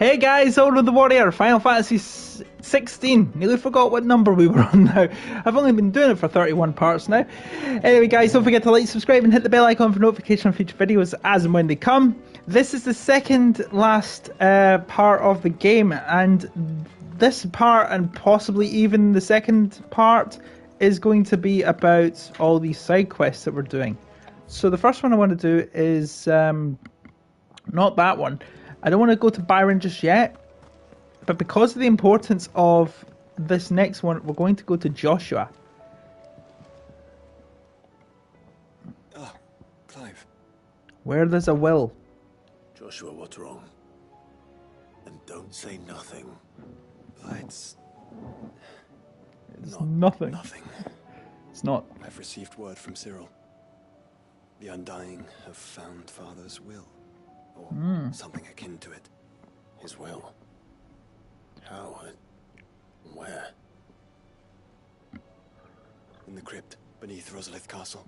Hey guys, Older the Warrior, Final Fantasy 16. Nearly forgot what number we were on now. I've only been doing it for 31 parts now. Anyway guys, don't forget to like, subscribe and hit the bell icon for notification on future videos as and when they come. This is the second last part of the game, and this part, and possibly even the second part, is going to be about all these side quests that we're doing. So the first one I want to do is not that one. I don't want to go to Byron just yet, but because of the importance of this next one, we're going to go to Joshua. Ah, Clive. Where there's a will. Joshua, what's wrong? And don't say nothing. It's not nothing. Nothing. It's not. I've received word from Cyril. The Undying have found Father's will. Or something akin to it. His will. How and where? In the crypt beneath Rosalith Castle.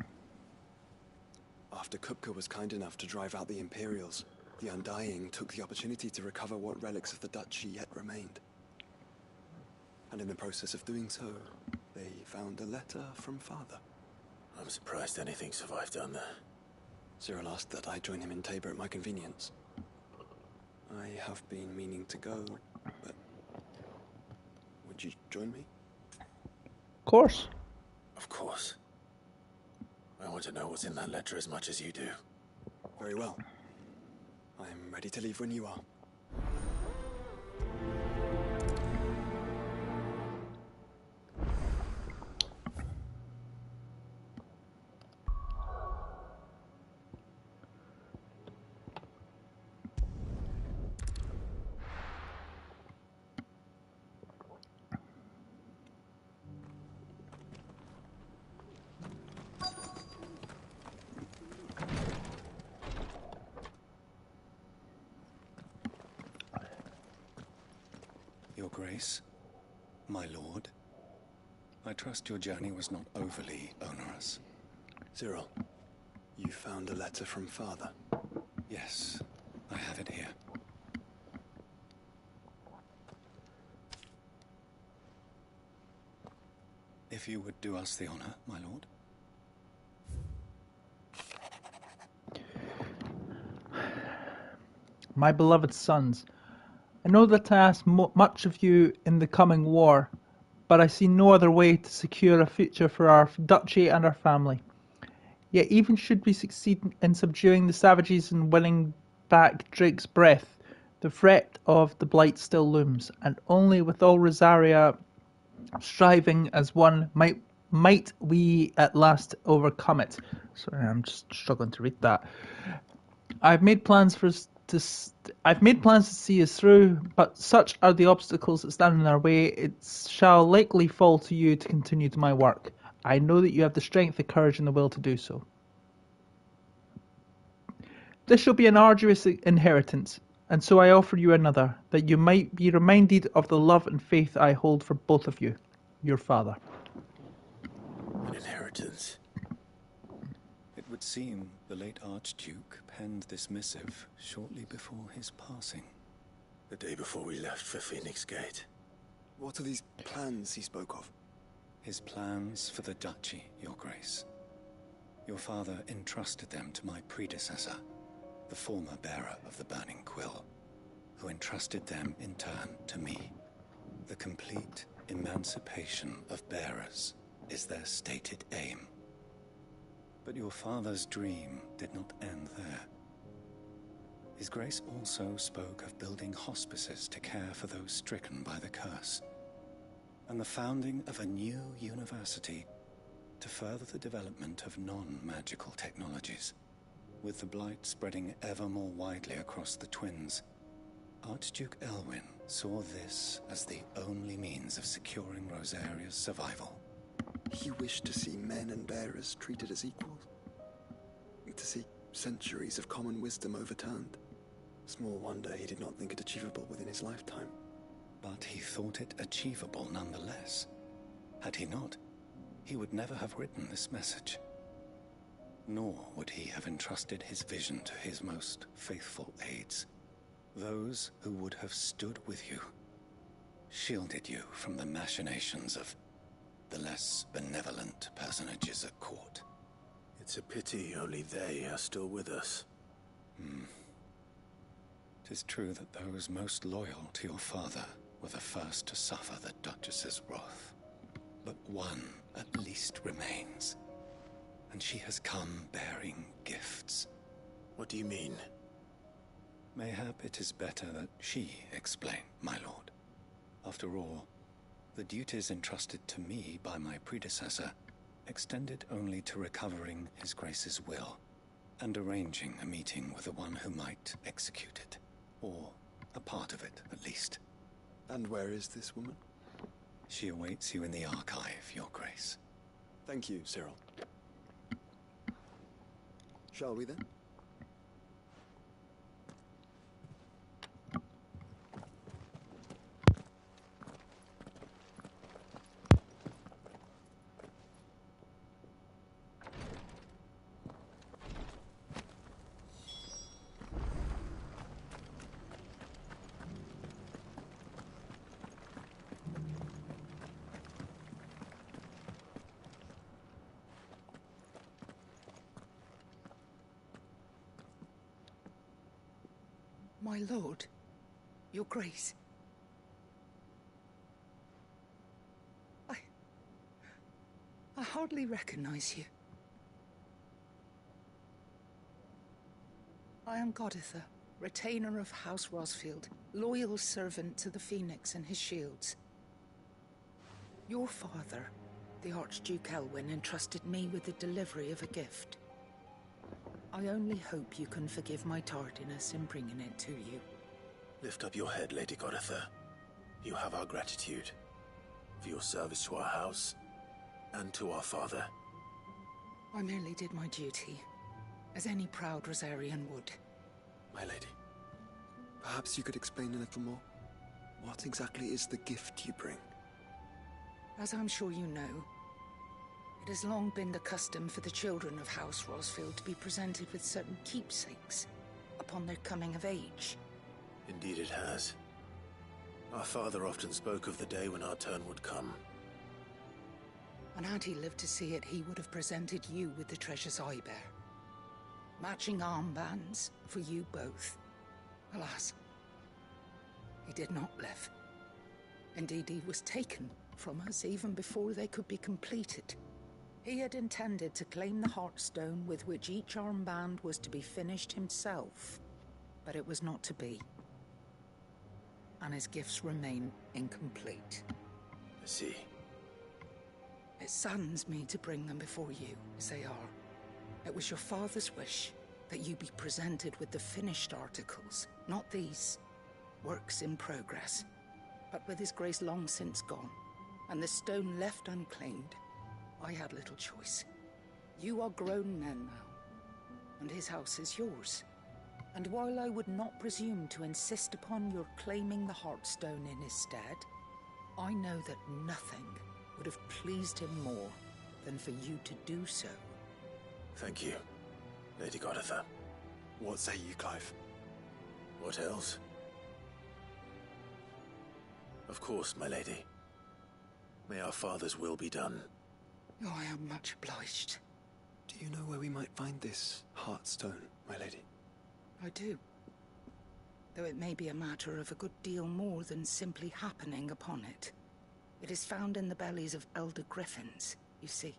After Kupka was kind enough to drive out the Imperials, the Undying took the opportunity to recover what relics of the Duchy yet remained. And in the process of doing so, they found a letter from Father. I'm surprised anything survived down there. Cyril asked that I join him in Tabor at my convenience. I have been meaning to go, but would you join me? Of course. Of course. I want to know what's in that letter as much as you do. Very well. I'm ready to leave when you are. Your Grace, my lord, I trust your journey was not overly onerous. Cyril, you found a letter from Father. Yes, I have it here. If you would do us the honor, my lord. My beloved sons, I know that I ask much of you in the coming war, but I see no other way to secure a future for our duchy and our family. Yet even should we succeed in subduing the savages and winning back Drake's breath, the threat of the Blight still looms, and only with all Rosaria striving as one might we at last overcome it. Sorry, I'm just struggling to read that. I've made plans to see us through, but such are the obstacles that stand in our way, it shall likely fall to you to continue to my work. I know that you have the strength, the courage, and the will to do so. This shall be an arduous inheritance, and so I offer you another, that you might be reminded of the love and faith I hold for both of you, your father. An inheritance? It would seem the late Archduke penned this missive shortly before his passing. The day before we left for Phoenix Gate. What are these plans he spoke of? His plans for the Duchy, Your Grace. Your father entrusted them to my predecessor, the former bearer of the Burning Quill, who entrusted them in turn to me. The complete emancipation of bearers is their stated aim. But your father's dream did not end there. His Grace also spoke of building hospices to care for those stricken by the curse, and the founding of a new university to further the development of non-magical technologies. With the Blight spreading ever more widely across the Twins, Archduke Elwyn saw this as the only means of securing Rosaria's survival. He wished to see men and bearers treated as equals. To see centuries of common wisdom overturned. Small wonder he did not think it achievable within his lifetime. But he thought it achievable nonetheless. Had he not, he would never have written this message. Nor would he have entrusted his vision to his most faithful aides. Those who would have stood with you, shielded you from the machinations of the less benevolent personages at court. It's a pity only they are still with us. 'Tis true that those most loyal to your father were the first to suffer the Duchess's wrath. But one at least remains, and she has come bearing gifts. What do you mean? Mayhap it is better that she explain, my lord. After all, the duties entrusted to me by my predecessor extended only to recovering His Grace's will and arranging a meeting with the one who might execute it, or a part of it at least. And where is this woman? She awaits you in the archive, Your Grace. Thank you, Cyril. Shall we then? My lord, Your Grace. I hardly recognize you. I am Goditha, retainer of House Rosfield, loyal servant to the Phoenix and his shields. Your father, the Archduke Elwyn, entrusted me with the delivery of a gift. I only hope you can forgive my tardiness in bringing it to you. Lift up your head, Lady Goditha. You have our gratitude for your service to our house and to our father. I merely did my duty, as any proud Rosarian would. My lady, perhaps you could explain a little more? What exactly is the gift you bring? As I'm sure you know, it has long been the custom for the children of House Rosfield to be presented with certain keepsakes upon their coming of age. Indeed it has. Our father often spoke of the day when our turn would come. And had he lived to see it, he would have presented you with the treasures I bear. Matching armbands for you both. Alas, he did not live. Indeed, he was taken from us even before they could be completed. He had intended to claim the Heartstone with which each armband was to be finished himself, but it was not to be. And his gifts remain incomplete. I see. It saddens me to bring them before you, as they are. It was your father's wish that you be presented with the finished articles, not these works in progress. But with His Grace long since gone, and the stone left unclaimed, I had little choice. You are grown men now, and his house is yours. And while I would not presume to insist upon your claiming the Heartstone in his stead, I know that nothing would have pleased him more than for you to do so. Thank you, Lady Goditha. What say you, Clive? What else? Of course, my lady. May our father's will be done. Oh, I am much obliged. Do you know where we might find this Heartstone, my lady? I do. Though it may be a matter of a good deal more than simply happening upon it. It is found in the bellies of elder griffins, you see.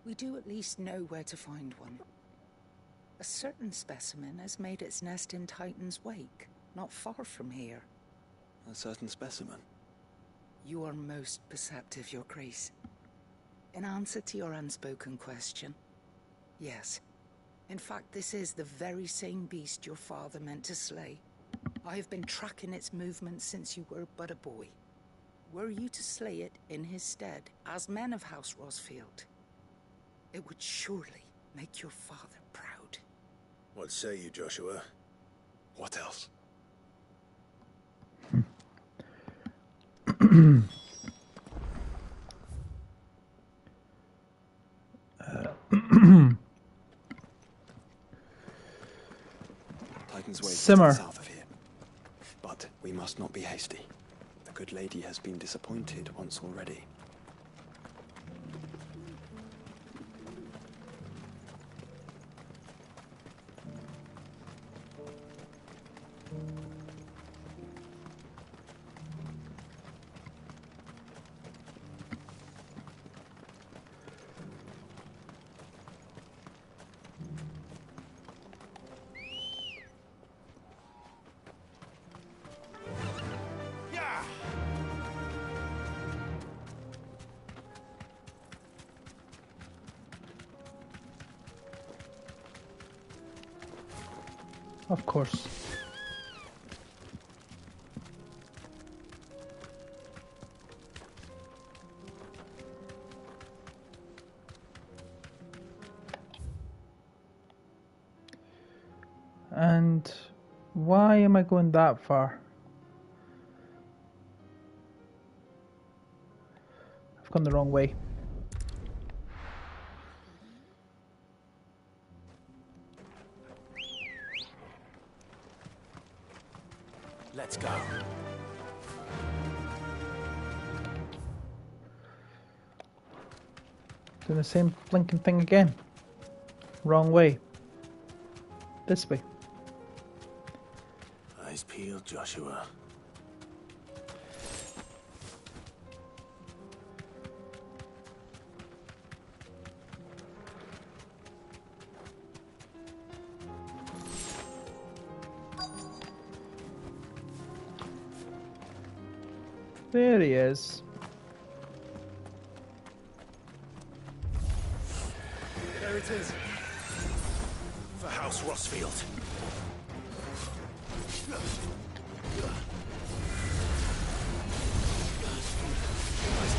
We do at least know where to find one. A certain specimen has made its nest in Titan's Wake, not far from here. A certain specimen? You are most perceptive, Your Grace. In answer to your unspoken question, yes. In fact, this is the very same beast your father meant to slay. I have been tracking its movements since you were but a boy. Were you to slay it in his stead, as men of House Rosfield, it would surely make your father proud. What say you, Joshua? What else? Titan's Way is to Simmer. the south of here. We must not be hasty. The good lady has been disappointed once already. Of course. And why am I going that far? I've gone the wrong way. Let's go. Doing the same blinking thing again. Wrong way. This way. Eyes peeled, Joshua. There he is. There it is. For House Rossfield. Nice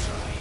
try.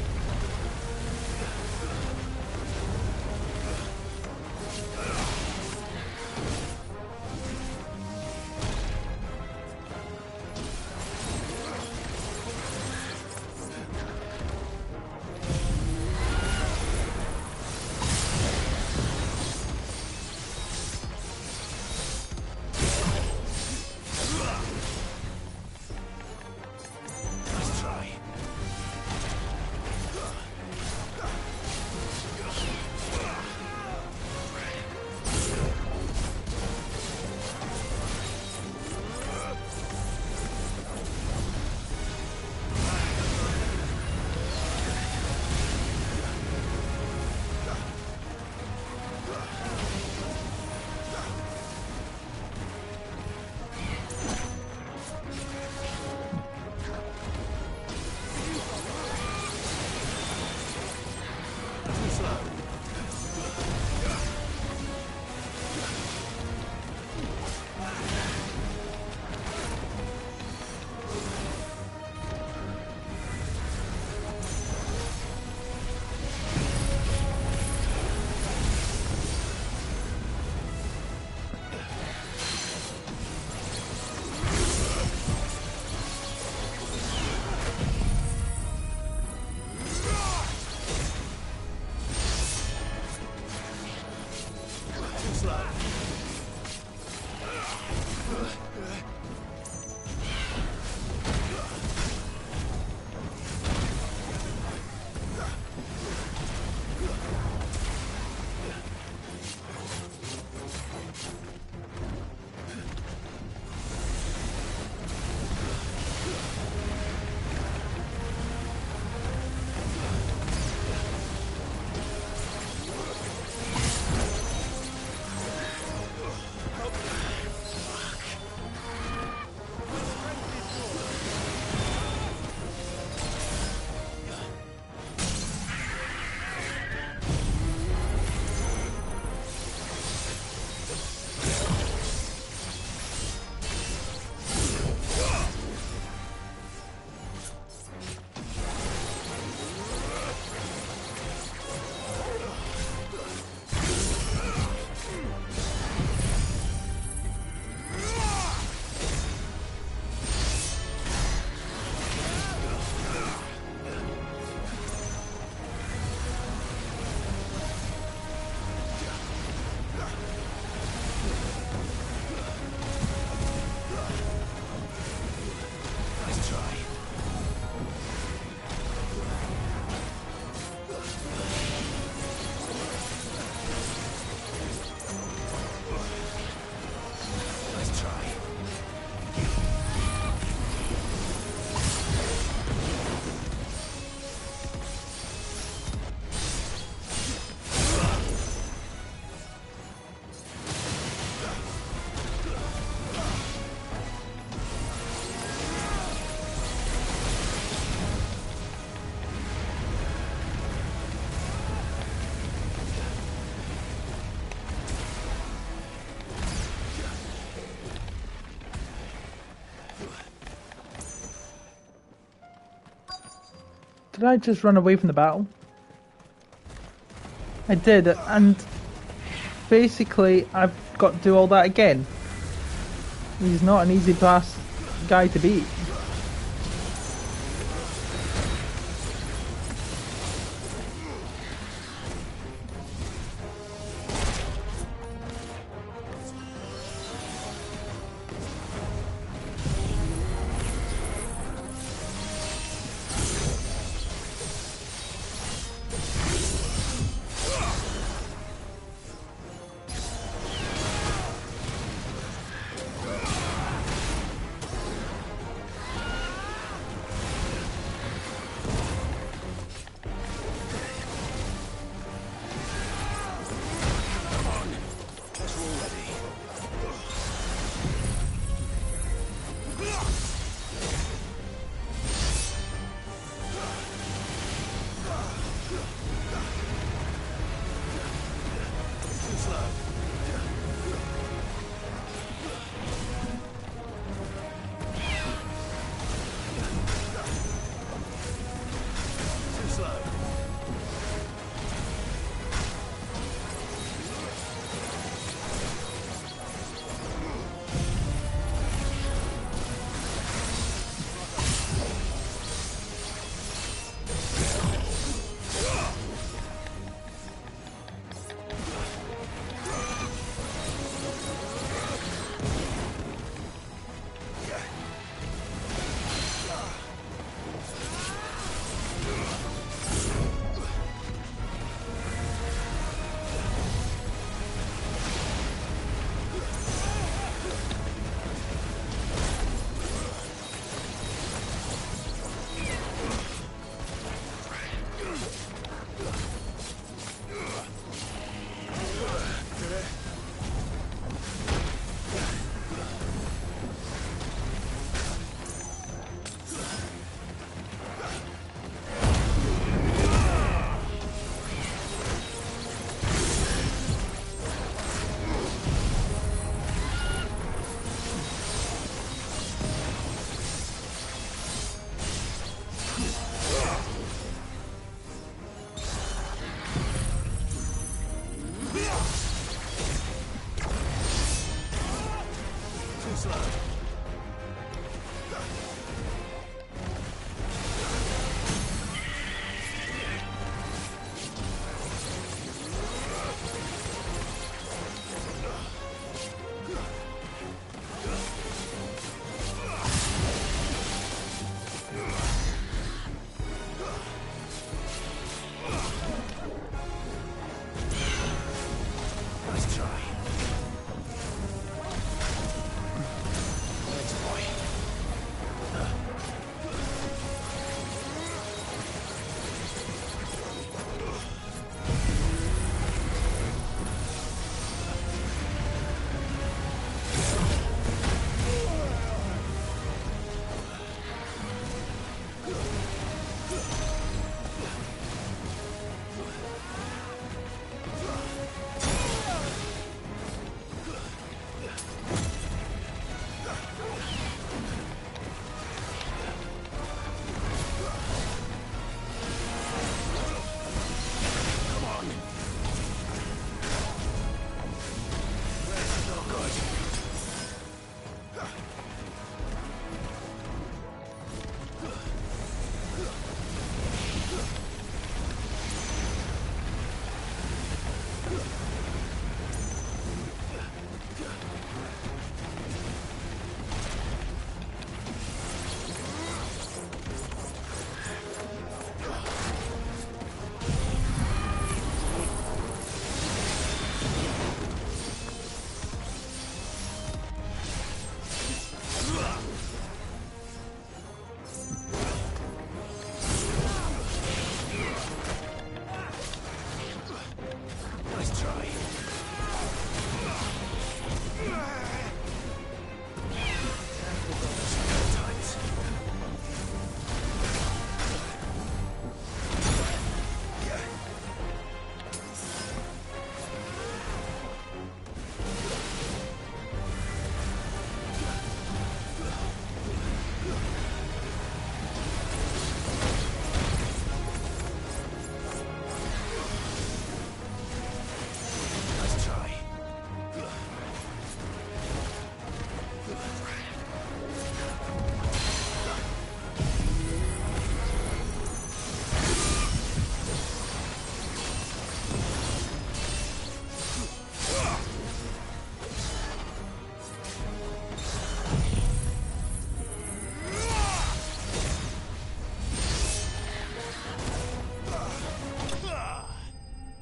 Did I just run away from the battle? I did, and basically I've got to do all that again. He's not an easy pass guy to beat.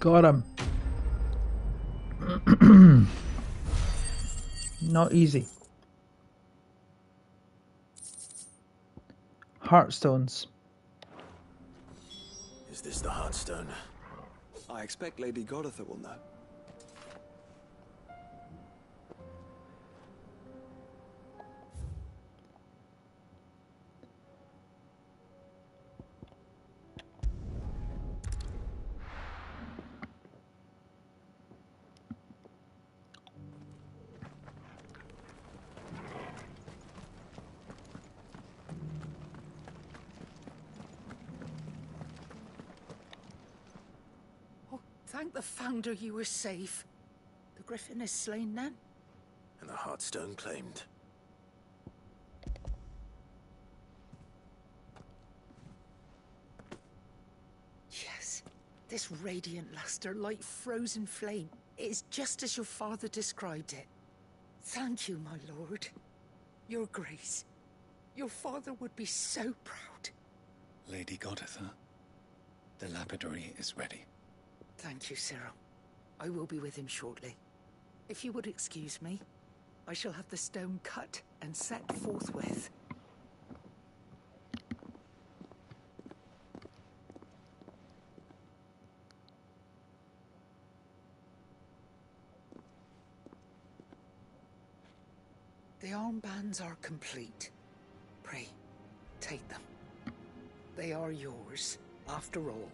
Got him. Not easy. Heartstones. Is this the Heartstone? I expect Lady Goditha will know. Thank the Founder you were safe. The Griffin is slain then? And the Heartstone claimed. Yes. This radiant luster, like frozen flame, is just as your father described it. Thank you, my lord. Your grace. Your father would be so proud. Lady Goditha, the lapidary is ready. Thank you, Cyril. I will be with him shortly. If you would excuse me, I shall have the stone cut and set forthwith. The armbands are complete. Pray, take them. They are yours, after all.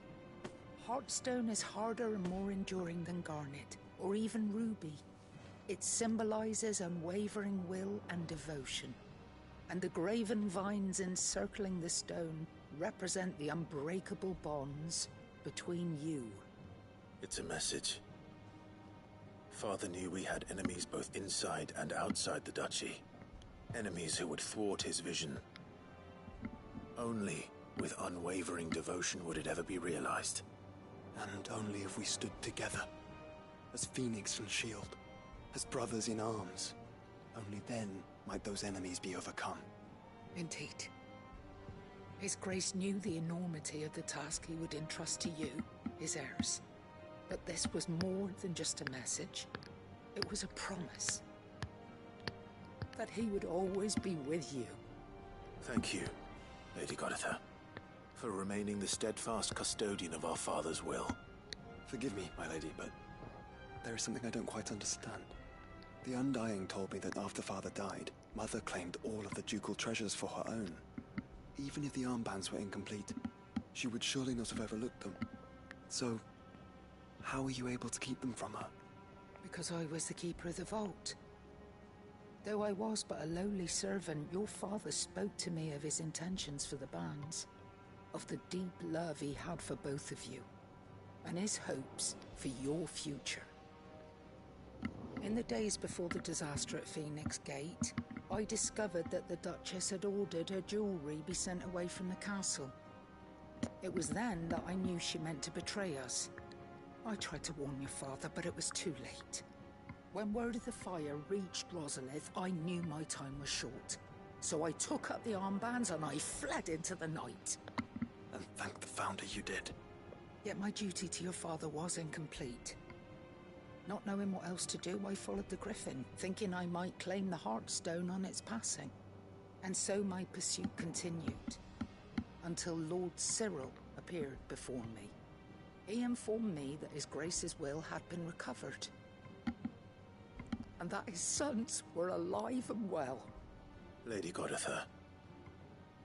Heartstone is harder and more enduring than garnet, or even ruby. It symbolizes unwavering will and devotion. And the graven vines encircling the stone represent the unbreakable bonds between you. It's a message. Father knew we had enemies both inside and outside the duchy. Enemies who would thwart his vision. Only with unwavering devotion would it ever be realized. And only if we stood together, as Phoenix and Shield, as brothers in arms, only then might those enemies be overcome. Indeed. His Grace knew the enormity of the task he would entrust to you, his heirs. But this was more than just a message. It was a promise. That he would always be with you. Thank you, Lady Goditha, for remaining the steadfast custodian of our father's will. Forgive me, my lady, but there is something I don't quite understand. The Undying told me that after Father died, Mother claimed all of the ducal treasures for her own. Even if the armbands were incomplete, she would surely not have overlooked them. So, how were you able to keep them from her? Because I was the keeper of the vault. Though I was but a lowly servant, your father spoke to me of his intentions for the bands, of the deep love he had for both of you, and his hopes for your future. In the days before the disaster at Phoenix Gate, I discovered that the Duchess had ordered her jewelry be sent away from the castle. It was then that I knew she meant to betray us. I tried to warn your father, but it was too late. When word of the fire reached Rosalith, I knew my time was short. So I took up the armbands and I fled into the night. And thank the Founder you did. Yet my duty to your father was incomplete. Not knowing what else to do, I followed the Griffin, thinking I might claim the Heartstone on its passing. And so my pursuit continued, until Lord Cyril appeared before me. He informed me that His Grace's will had been recovered, and that his sons were alive and well. Lady Goditha,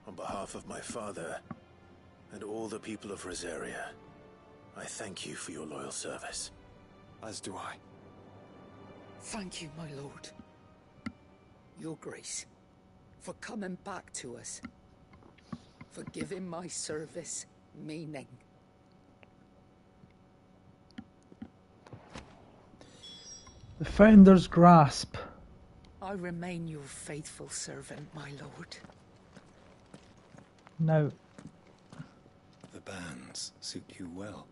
on behalf of my father and all the people of Rosaria, I thank you for your loyal service. As do I. Thank you, my lord. Your Grace, for coming back to us, for giving my service meaning. The Founder's Grasp. I remain your faithful servant, my lord. Now, The bands suit you well.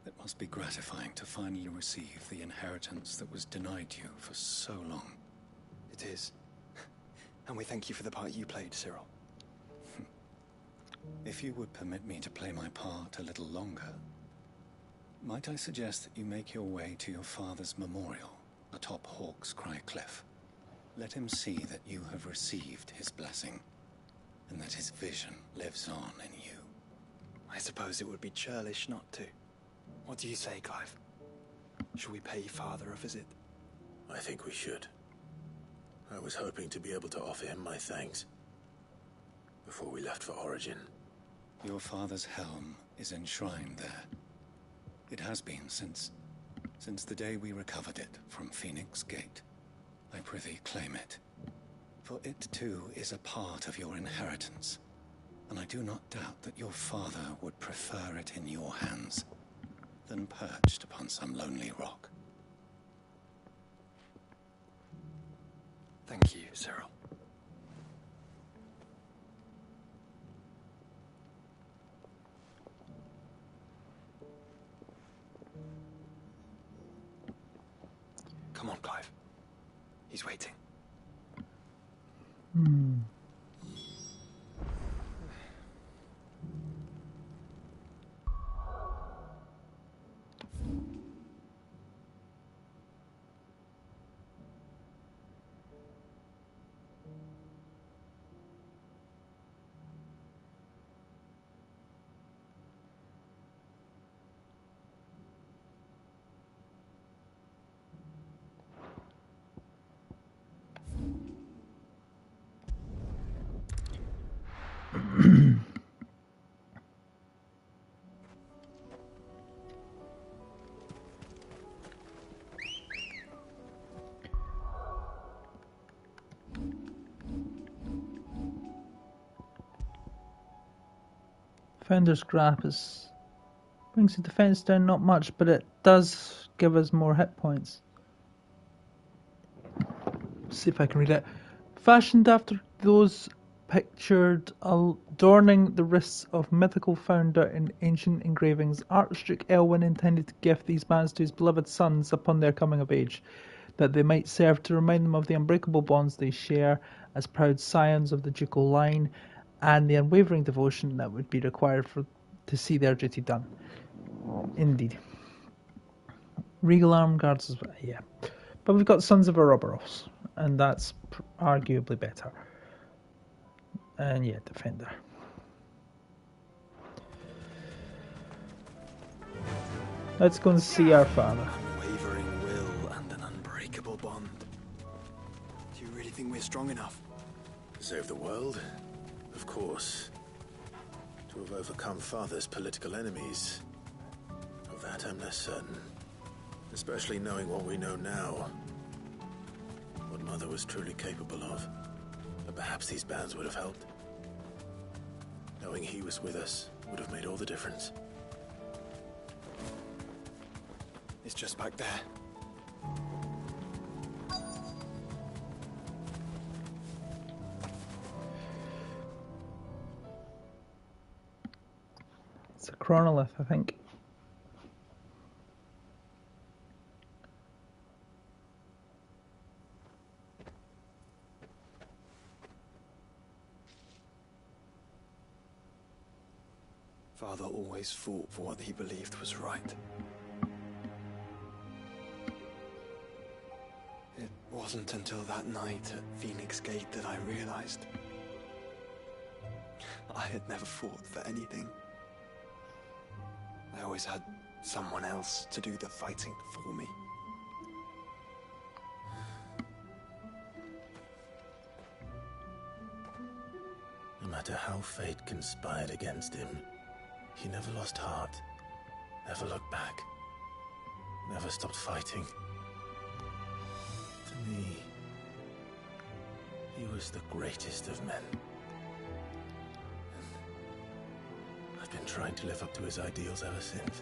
It must be gratifying to finally receive the inheritance that was denied you for so long. It is. And we thank you for the part you played, Cyril. If you would permit me to play my part a little longer, Might I suggest that you make your way to your father's memorial atop Hawk's Cry Cliff? Let him see that you have received his blessing, and that his vision lives on in you. I suppose it would be churlish not to. What do you say, Clive? Shall we pay Father a visit? I think we should. I was hoping to be able to offer him my thanks before we left for Origin. Your father's helm is enshrined there. It has been since the day we recovered it from Phoenix Gate. I prithee claim it, for it too is a part of your inheritance, and I do not doubt that your father would prefer it in your hands than perched upon some lonely rock. Thank you, Cyril. Come on, Clive. He's waiting. Founder's Grasp brings the defense down not much, but it does give us more hit points. See if I can read it. Fashioned after those pictured adorning the wrists of mythical founder in ancient engravings, Archduke Elwyn intended to gift these bands to his beloved sons upon their coming of age, that they might serve to remind them of the unbreakable bonds they share as proud scions of the ducal line, and the unwavering devotion that would be required to see their duty done. Indeed. Regal Arm Guards as well, yeah. But we've got Sons of Ouroboros, and that's arguably better. And yeah, Defender. Let's go and see our father. Unwavering will and an unbreakable bond. Do you really think we're strong enough? To save the world? Of course. To have overcome Father's political enemies? Of that I'm less certain. Especially knowing what we know now. What Mother was truly capable of. But perhaps these bands would have helped. Knowing he was with us would have made all the difference. It's just back there. It's a chronolith, I think. Father always fought for what he believed was right. It wasn't until that night at Phoenix Gate that I realized I had never fought for anything. I always had someone else to do the fighting for me. No matter how fate conspired against him, he never lost heart, never looked back, never stopped fighting. To me, he was the greatest of men. I've been trying to live up to his ideals ever since.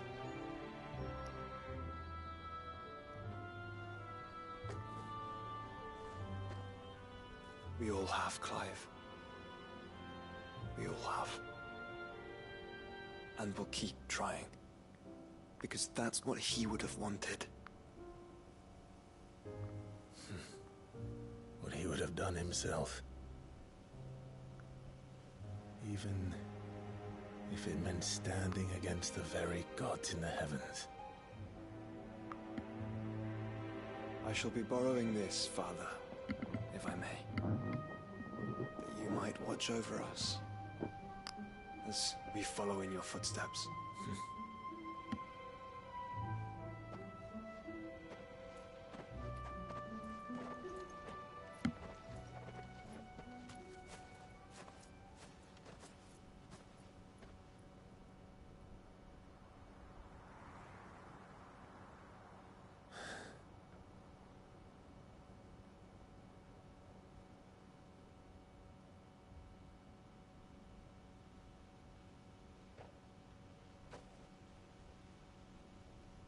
We all have, Clive. We all have. And we'll keep trying. Because that's what he would have wanted. What he would have done himself. Even if it meant standing against the very gods in the heavens. I shall be borrowing this, Father, if I may. That you might watch over us as we follow in your footsteps.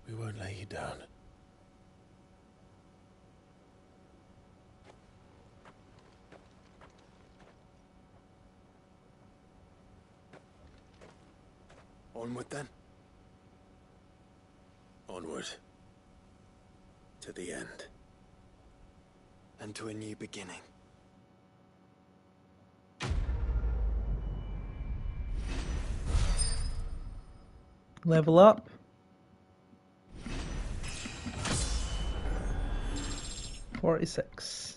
We won't lay you down. Onward then. Onward. To the end. And to a new beginning. Level up. .46.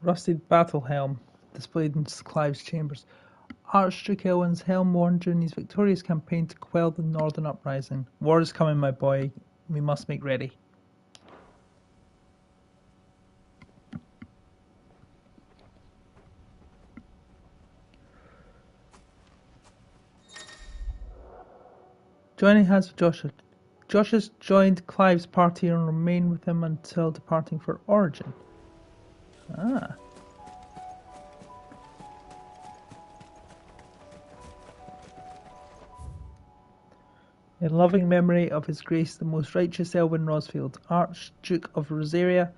Rusted battle helm displayed in Clive's chambers. Archduke Elwin's helm worn during his victorious campaign to quell the Northern Uprising. War is coming, my boy. We must make ready. Joining hands with Joshua. Josh has joined Clive's party and remained with him until departing for Origin. Ah. In loving memory of His Grace the Most Righteous Elwin Rosfield, Archduke of Rosaria,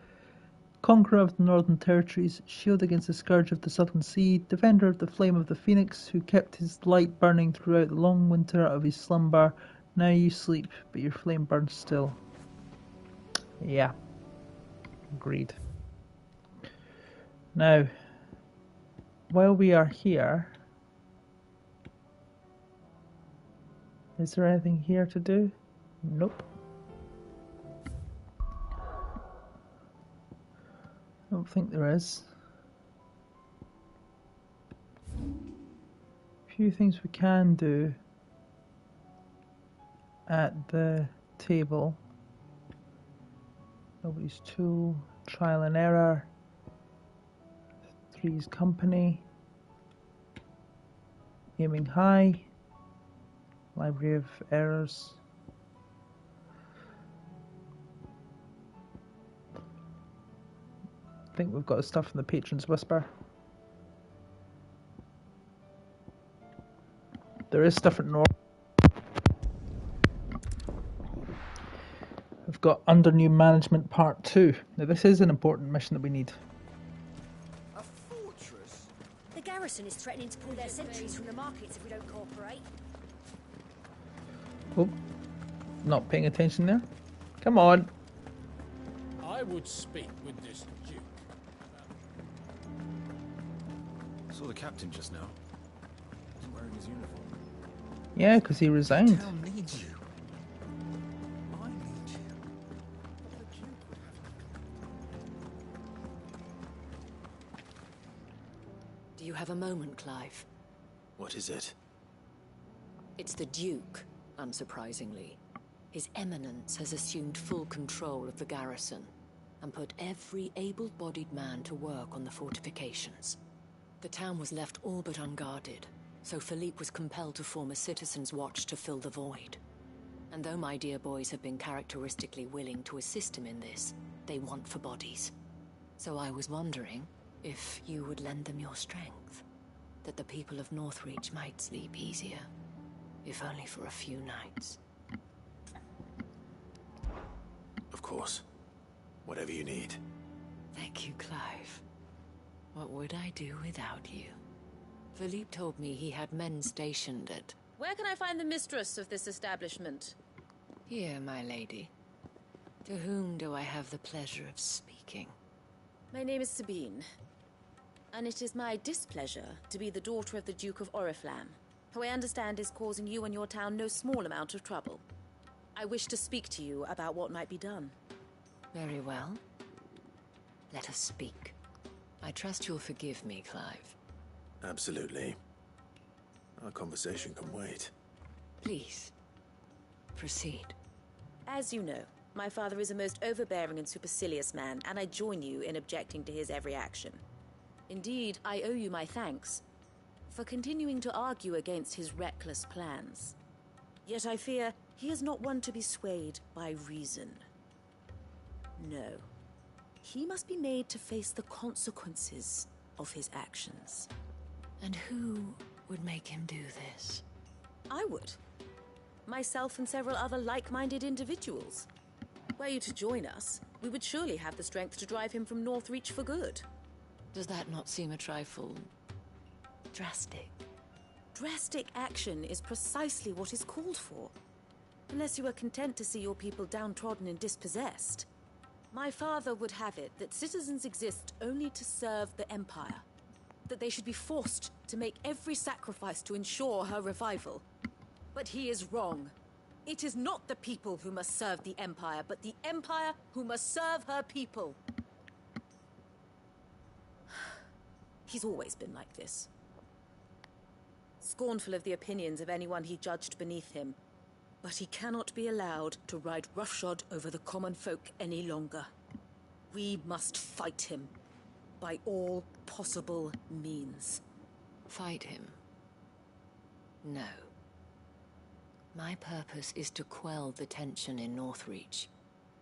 conqueror of the Northern Territories, shield against the scourge of the Southern Sea, defender of the flame of the Phoenix, who kept his light burning throughout the long winter of his slumber. Now you sleep, but your flame burns still. Yeah. Agreed. Now, while we are here, is there anything here to do? Nope. I don't think there is. A few things we can do at the table. Nobody's tool, trial and error, Three's company, aiming high, library of errors. I think we've got the stuff from the Patron's Whisper. There is stuff at North. We've got Under New Management Part 2. Now this is an important mission that we need. A fortress? The garrison is threatening to pull their sentries from the markets if we don't cooperate. Oh, not paying attention there. Come on. I would speak with this duke. Saw the captain just now. He's wearing his uniform. Yeah, because he resigned. The town needs you. I need you. The duke would have you. Do you have a moment, Clive? What is it? It's the Duke, unsurprisingly. His Eminence has assumed full control of the garrison and put every able-bodied man to work on the fortifications. The town was left all but unguarded, so Philippe was compelled to form a citizens' watch to fill the void. And though my dear boys have been characteristically willing to assist him in this, they want for bodies. So I was wondering if you would lend them your strength, that the people of Northreach might sleep easier, if only for a few nights. Of course. Whatever you need. Thank you, Clive. What would I do without you? Philippe told me he had men stationed at... Where can I find the mistress of this establishment? Here, my lady. To whom do I have the pleasure of speaking? My name is Sabine, and it is my displeasure to be the daughter of the Duke of Oriflamme, who I understand is causing you and your town no small amount of trouble. I wish to speak to you about what might be done. Very well. Let us speak. I trust you'll forgive me, Clive. Absolutely. Our conversation can wait. Please, proceed. As you know, my father is a most overbearing and supercilious man, and I join you in objecting to his every action. Indeed, I owe you my thanks for continuing to argue against his reckless plans. Yet I fear he is not one to be swayed by reason. No. He must be made to face the consequences of his actions. And who would make him do this? I would. Myself and several other like-minded individuals. Were you to join us, we would surely have the strength to drive him from Northreach for good. Does that not seem a trifle drastic? Drastic action is precisely what is called for. Unless you are content to see your people downtrodden and dispossessed. My father would have it that citizens exist only to serve the Empire. That they should be forced to make every sacrifice to ensure her revival. But he is wrong. It is not the people who must serve the Empire, but the Empire who must serve her people. He's always been like this. Scornful of the opinions of anyone he judged beneath him. But he cannot be allowed to ride roughshod over the common folk any longer. We must fight him by all possible means. Fight him? No. My purpose is to quell the tension in Northreach,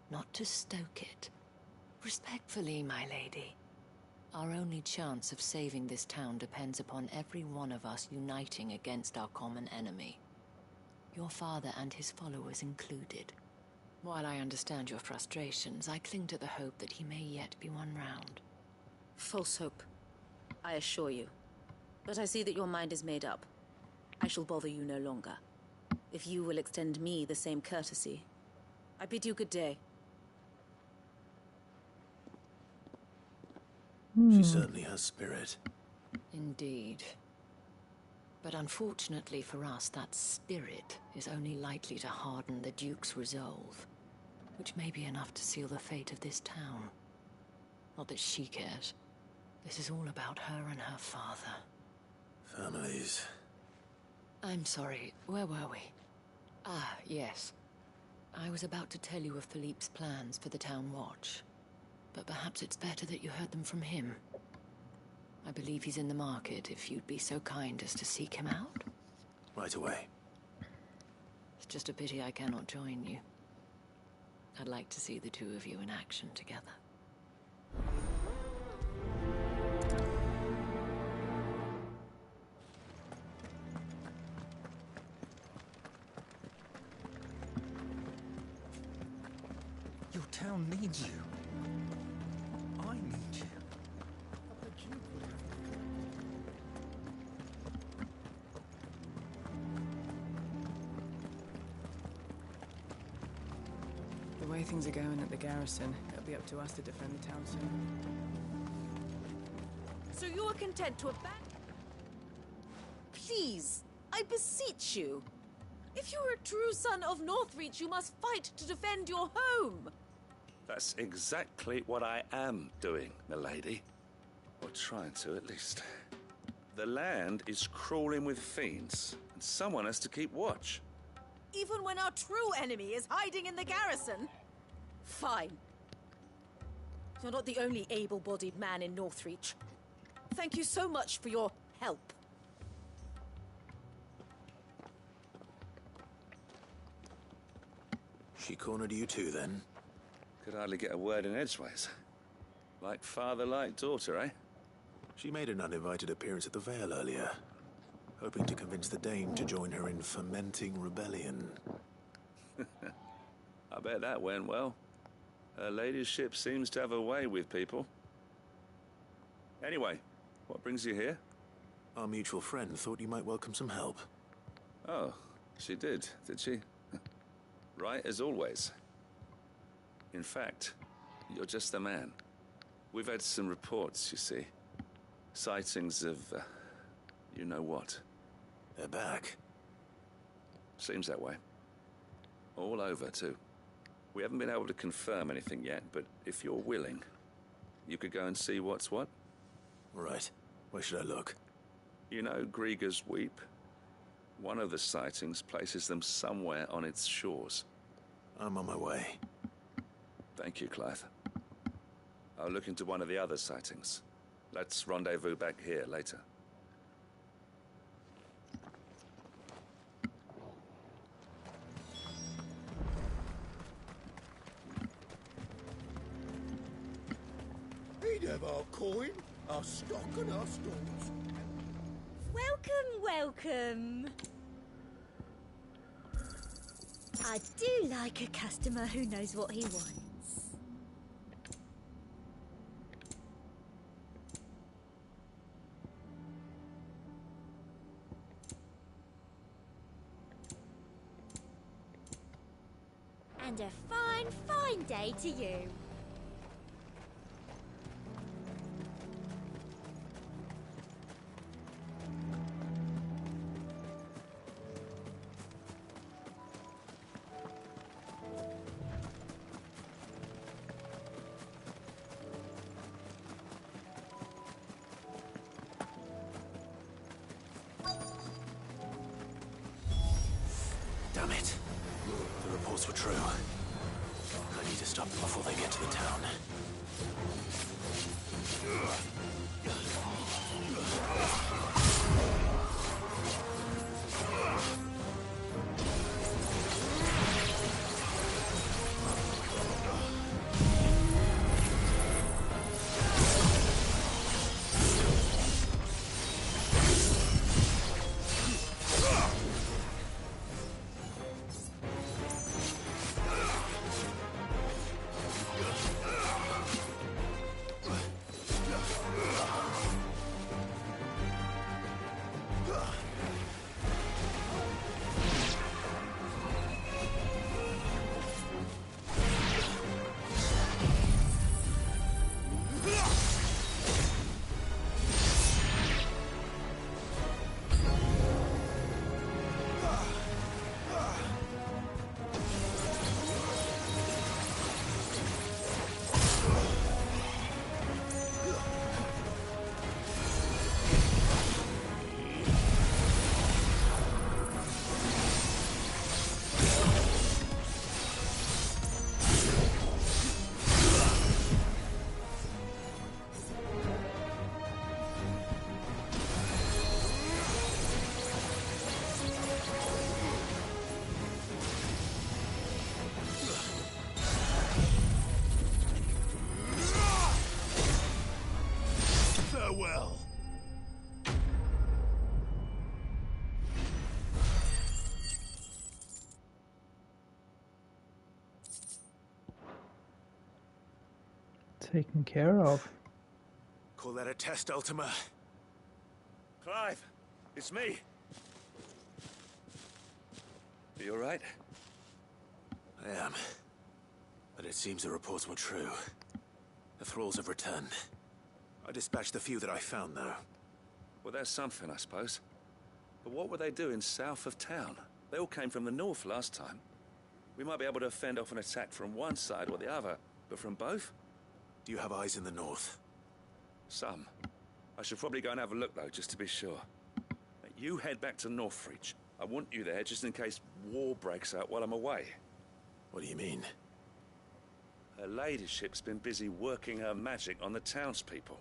not to stoke it. Respectfully, my lady. Our only chance of saving this town depends upon every one of us uniting against our common enemy. Your father and his followers included. While I understand your frustrations, I cling to the hope that he may yet be won round. False hope, I assure you. But I see that your mind is made up. I shall bother you no longer. If you will extend me the same courtesy, I bid you good day. She certainly has spirit. Indeed. But unfortunately for us, that spirit is only likely to harden the Duke's resolve, which may be enough to seal the fate of this town. Not that she cares. This is all about her and her father. Families. I'm sorry, where were we? Ah, yes. I was about to tell you of Philippe's plans for the town watch, but perhaps it's better that you heard them from him. I believe he's in the market, if you'd be so kind as to seek him out. Right away. It's just a pity I cannot join you. I'd like to see the two of you in action together. Your town needs you. I need you. The way things are going at the garrison, it'll be up to us to defend the town soon. So you are content to abandon... Please, I beseech you. If you are a true son of Northreach, you must fight to defend your home. That's exactly what I am doing, milady. Or trying to, at least. The land is crawling with fiends, and someone has to keep watch. Even when our true enemy is hiding in the garrison? Fine. You're not the only able-bodied man in Northreach. Thank you so much for your help. She cornered you too, then? Could hardly get a word in edgeways. Like father, like daughter, eh? She made an uninvited appearance at the Vale earlier, hoping to convince the Dane to join her in fomenting rebellion. I bet that went well. Her ladyship seems to have a way with people. Anyway, what brings you here? Our mutual friend thought you might welcome some help. Oh, she did she? Right as always. In fact, you're just the man. We've had some reports, you see. Sightings of, you know what. They're back. Seems that way. All over, too. We haven't been able to confirm anything yet, but if you're willing, you could go and see what's what. Right. Where should I look? You know Grieger's Weep? One of the sightings places them somewhere on its shores. I'm on my way. Thank you, Clive. I'll look into one of the other sightings. Let's rendezvous back here later. He'd have our coin, our stock and our stores. Welcome, welcome. I do like a customer who knows what he wants. And a fine, fine day to you. Damn it. The reports were true. I need to stop them before they get to the town. Farewell. Taken care of. Call that a test, Ultima? Clive, it's me. Are you all right? I am. But it seems the reports were true. The thralls have returned. I dispatched the few that I found, though. Well, there's something, I suppose. But what were they doing south of town? They all came from the north last time. We might be able to fend off an attack from one side or the other, but from both? Do you have eyes in the north? Some. I should probably go and have a look, though, just to be sure. You head back to Northreach. I want you there just in case war breaks out while I'm away. What do you mean? Her ladyship's been busy working her magic on the townspeople.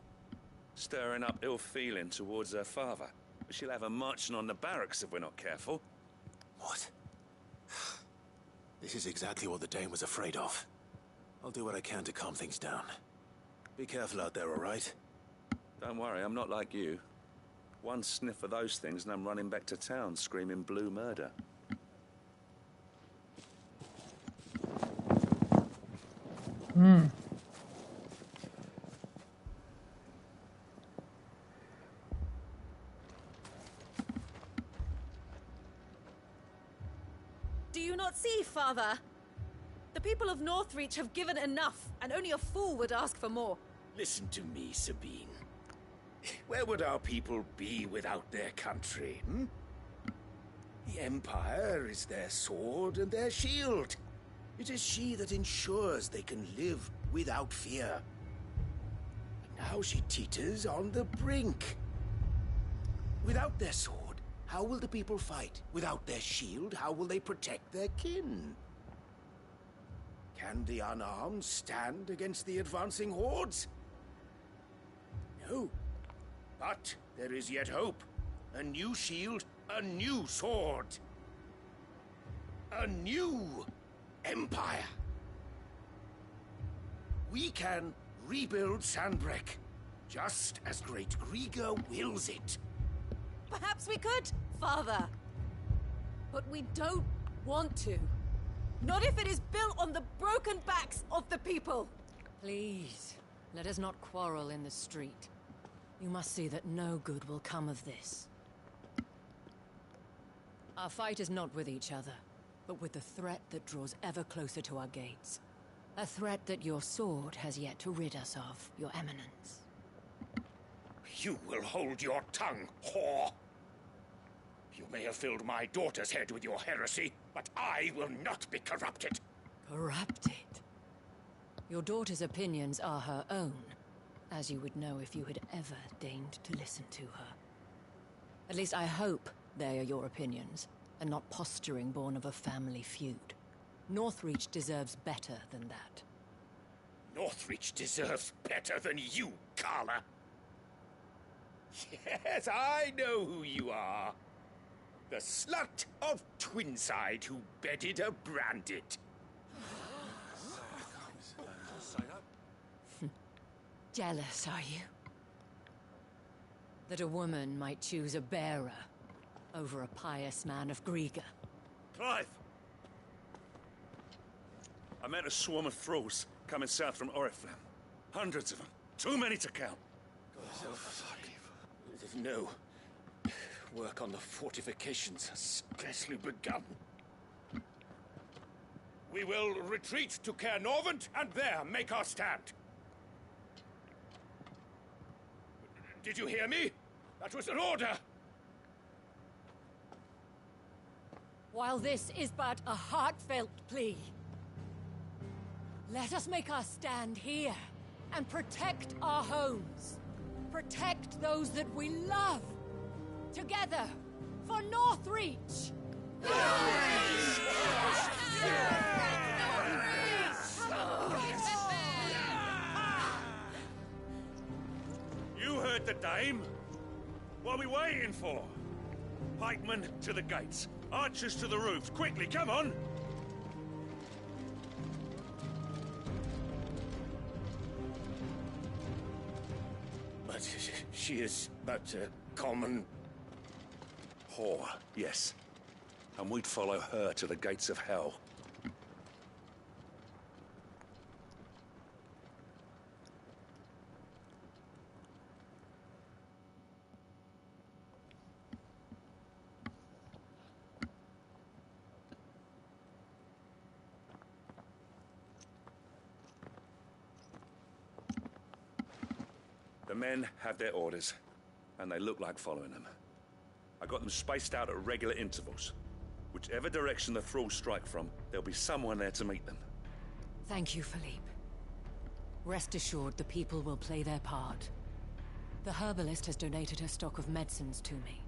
Stirring up ill feeling towards her father. She'll have her marching on the barracks if we're not careful. What? This is exactly what the Dane was afraid of. I'll do what I can to calm things down. Be careful out there, all right? Don't worry, I'm not like you. One sniff of those things and I'm running back to town screaming blue murder. Do you not see, Father? The people of Northreach have given enough, and only a fool would ask for more. Listen to me, Sabine. Where would our people be without their country, The Empire is their sword and their shield. It is she that ensures they can live without fear. And now she teeters on the brink. Without their sword, how will the people fight? Without their shield, how will they protect their kin? Can the unarmed stand against the advancing hordes? No. But there is yet hope. A new shield, a new sword. A new empire. We can rebuild Sandbreck, just as Great Grieger wills it. Perhaps we could, Father. But we don't want to. Not if it is built on the broken backs of the people. Please, let us not quarrel in the street. You must see that no good will come of this. Our fight is not with each other, but with the threat that draws ever closer to our gates. A threat that your sword has yet to rid us of, Your Eminence. You will hold your tongue, whore! You may have filled my daughter's head with your heresy, but I will not be corrupted. Corrupted? Your daughter's opinions are her own, as you would know if you had ever deigned to listen to her. At least I hope they are your opinions, and not posturing born of a family feud. Northreach deserves better than that. Northreach deserves better than you, Carla. Yes, I know who you are. The slut of Twinside who bedded a Brandit. Jealous, are you? That a woman might choose a bearer over a pious man of Grieger. Clive! I met a swarm of thralls coming south from Oriflamme. Hundreds of them. Too many to count. No. Work on the fortifications has scarcely begun. We will retreat to Caer Norvent and there make our stand. Did you hear me? That was an order! While this is but a heartfelt plea, let us make our stand here and protect our homes. Protect those that we love. Together, for Northreach! You heard the dame. What are we waiting for? Pikemen to the gates. Archers to the roofs. Quickly, come on! But she is but a common... whore, yes. And we'd follow her to the gates of hell. The men have their orders, and they look like following them. I got them spaced out at regular intervals. Whichever direction the thralls strike from, there'll be someone there to meet them. Thank you, Philippe. Rest assured the people will play their part. The herbalist has donated her stock of medicines to me.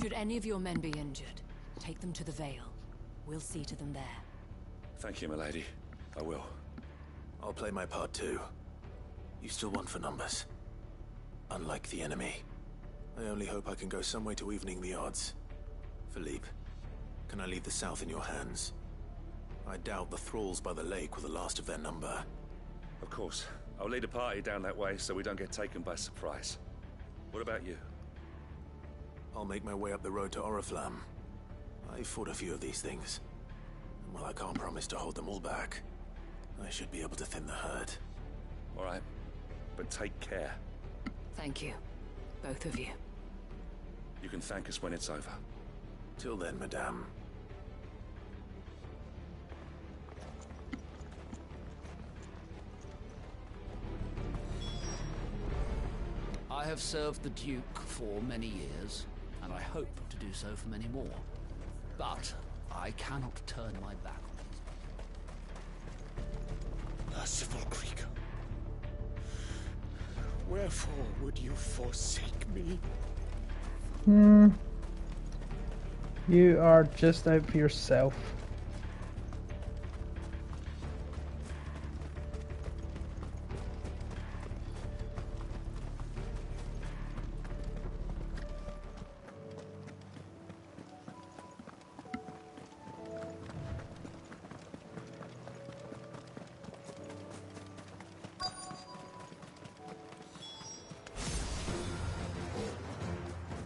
Should any of your men be injured, take them to the Vale. We'll see to them there. Thank you, milady. I will. I'll play my part too. You still want for numbers. Unlike the enemy. I only hope I can go some way to evening the odds. Philippe, can I leave the south in your hands? I doubt the thralls by the lake were the last of their number. Of course. I'll lead a party down that way so we don't get taken by surprise. What about you? I'll make my way up the road to Oriflamme. I've fought a few of these things. And while I can't promise to hold them all back, I should be able to thin the herd. All right. But take care. Thank you. Both of you. You can thank us when it's over. Till then, madame. I have served the Duke for many years, and I hope to do so for many more. But I cannot turn my back on it. Merciful Krieger, wherefore would you forsake me? You are just out for yourself.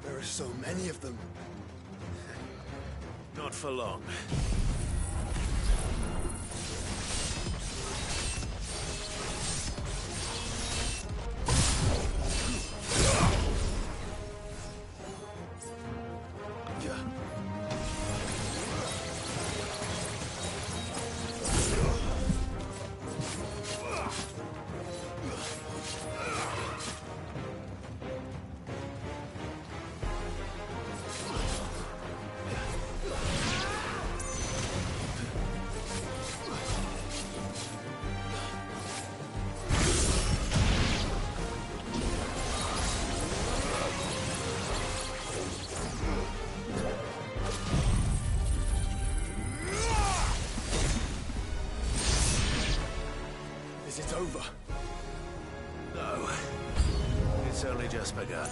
There are so many of them. Not for long. Is it over? No. It's only just begun.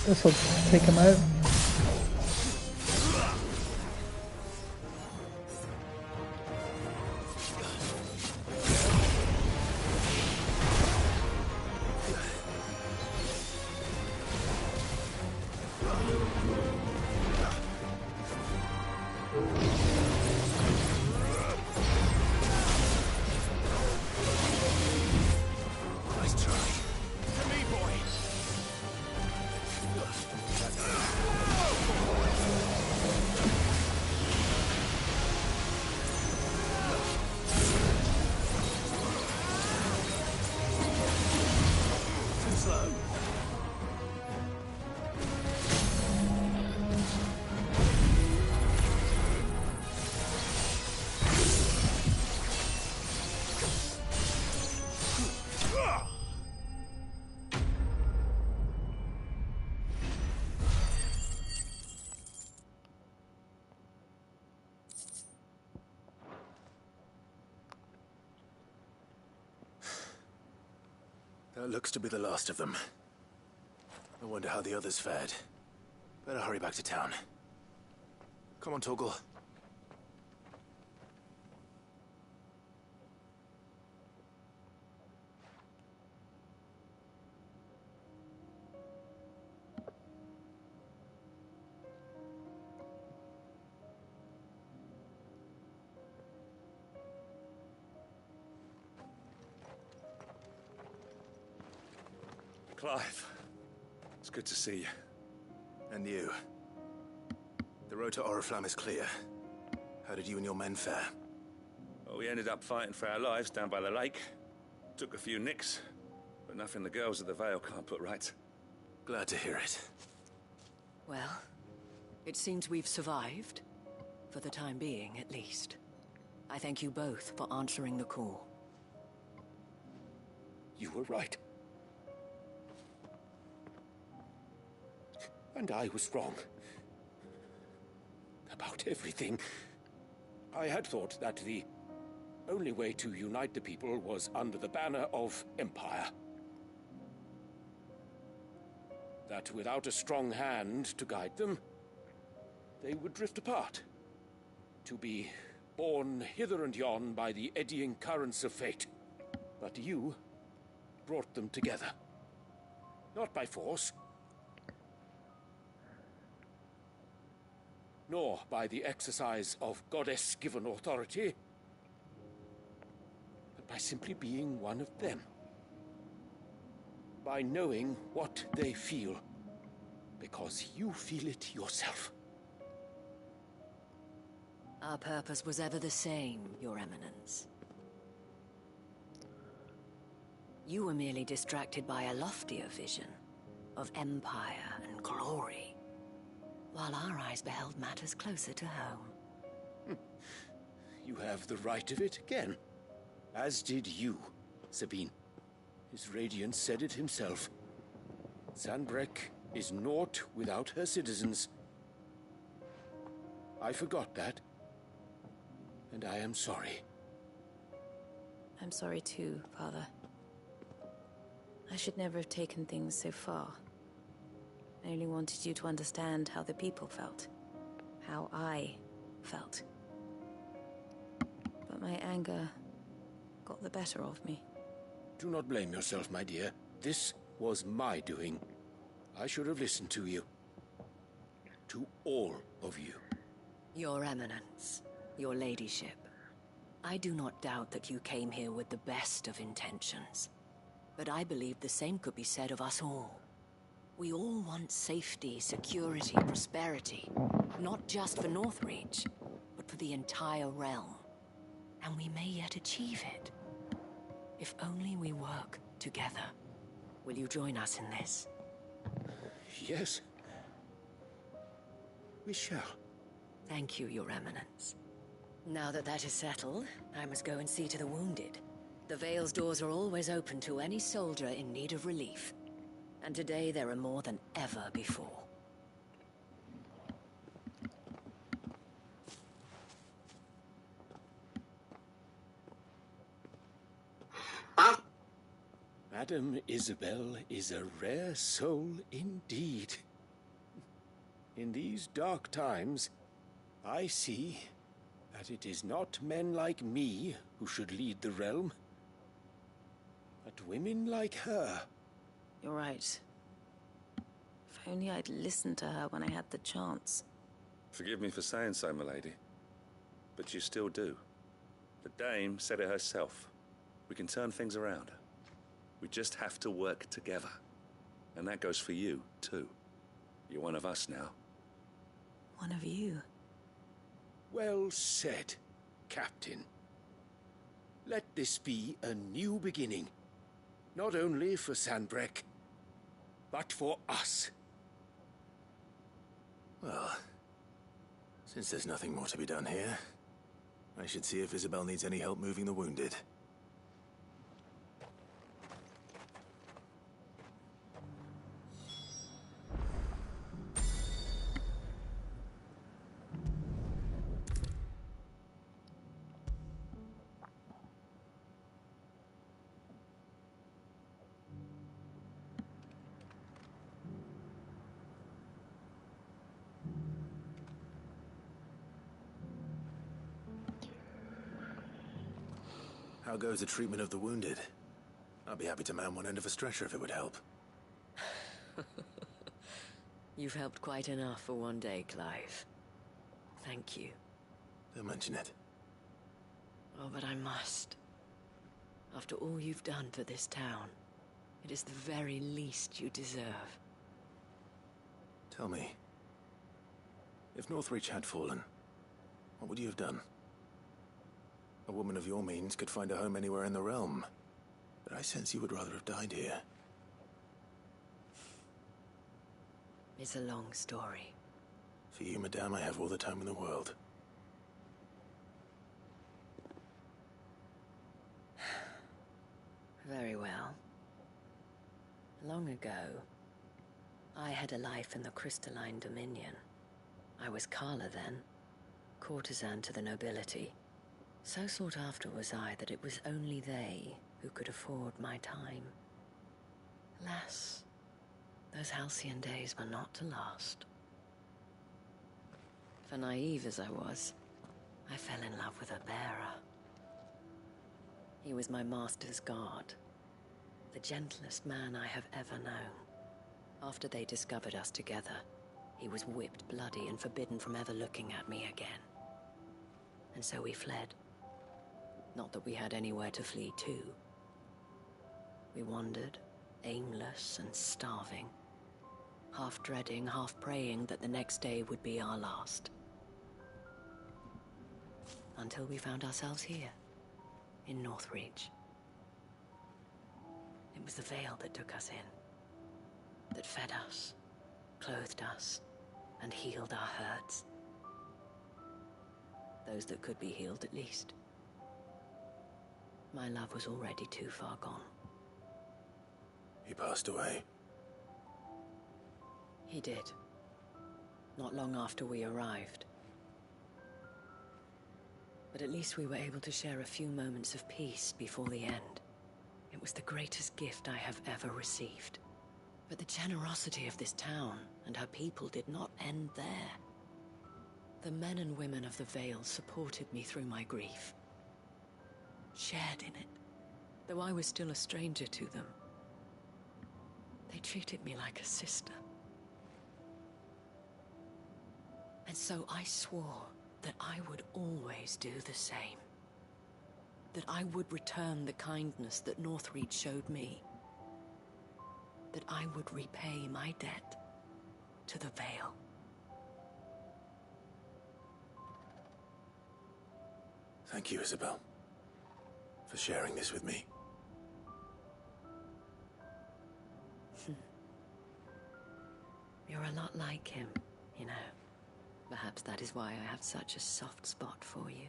This'll take him out. slow. That looks to be the last of them. I wonder how the others fared. Better hurry back to town. Come on, Torgal. Clive, it's good to see you. And you. The road to Oriflamme is clear. How did you and your men fare? Well, we ended up fighting for our lives down by the lake. Took a few nicks, but nothing the girls of the Vale can't put right. Glad to hear it. Well, it seems we've survived. For the time being, at least. I thank you both for answering the call. You were right. And I was wrong. About everything. I had thought that the only way to unite the people was under the banner of Empire. That without a strong hand to guide them, they would drift apart. To be borne hither and yon by the eddying currents of fate. But you brought them together. Not by force, nor by the exercise of goddess-given authority, but by simply being one of them. By knowing what they feel, because you feel it yourself. Our purpose was ever the same, Your Eminence. You were merely distracted by a loftier vision of empire and glory, while our eyes beheld matters closer to home. You have the right of it again. As did you, Sabine. His radiance said it himself. Sanbreque is naught without her citizens. I forgot that. And I am sorry. I'm sorry too, Father. I should never have taken things so far. I only wanted you to understand how the people felt. How I felt. But my anger got the better of me. Do not blame yourself, my dear. This was my doing. I should have listened to you. To all of you. Your Eminence, your ladyship, I do not doubt that you came here with the best of intentions. But I believe the same could be said of us all. We all want safety, security, prosperity. Not just for Northreach, but for the entire realm. And we may yet achieve it. If only we work together. Will you join us in this? Yes. We shall. Thank you, Your Eminence. Now that that is settled, I must go and see to the wounded. The Vale's doors are always open to any soldier in need of relief. And today there are more than ever before. Madame Isabel is a rare soul indeed. In these dark times, I see that it is not men like me who should lead the realm, but women like her. You're right. If only I'd listened to her when I had the chance. Forgive me for saying so, milady, but you still do. The Dame said it herself. We can turn things around. We just have to work together. And that goes for you, too. You're one of us now. One of you? Well said, Captain. Let this be a new beginning. Not only for Sanbreque, but for us. Well, since there's nothing more to be done here, I should see if Isabel needs any help moving the wounded. How goes the treatment of the wounded? I'd be happy to man one end of a stretcher if it would help. You've helped quite enough for one day, Clive. Thank you. Don't mention it. Oh, but I must. After all you've done for this town, it is the very least you deserve. Tell me, if Northreach had fallen, what would you have done? A woman of your means could find a home anywhere in the realm, but I sense you would rather have died here. It's a long story. For you, madame, I have all the time in the world. Very well. Long ago, I had a life in the Crystalline Dominion. I was Carla then, courtesan to the nobility. So sought after was I that it was only they who could afford my time. Alas, those halcyon days were not to last. For naive as I was, I fell in love with a bearer. He was my master's guard, the gentlest man I have ever known. After they discovered us together, he was whipped bloody and forbidden from ever looking at me again. And so we fled. Not that we had anywhere to flee to. We wandered, aimless and starving, half dreading, half praying that the next day would be our last. Until we found ourselves here, in Northreach. It was the Veil that took us in, that fed us, clothed us, and healed our hurts. Those that could be healed, at least. My love was already too far gone. He passed away. He did. Not long after we arrived. But at least we were able to share a few moments of peace before the end. It was the greatest gift I have ever received. But the generosity of this town and her people did not end there. The men and women of the Veil supported me through my grief. Shared in it, though I was still a stranger to them. They treated me like a sister. And so I swore that I would always do the same. That I would return the kindness that Northreach showed me. That I would repay my debt to the Veil. Thank you, Isabel, for sharing this with me. You're a lot like him, you know. Perhaps that is why I have such a soft spot for you.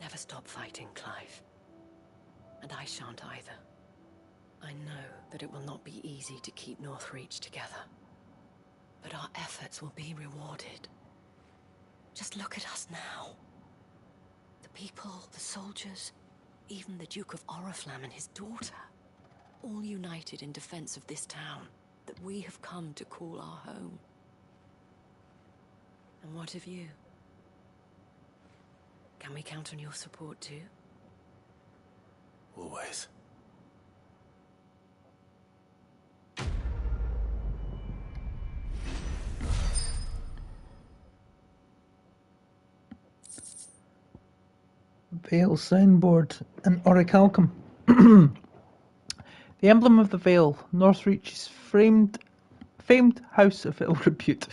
Never stop fighting, Clive. And I shan't either. I know that it will not be easy to keep Northreach together. But our efforts will be rewarded. Just look at us now. The people, the soldiers, even the Duke of Oriflamme and his daughter. All united in defense of this town that we have come to call our home. And what of you? Can we count on your support too? Always. Veil signboard in Orichalcum. The emblem of the Veil, Northreach's famed house of ill repute.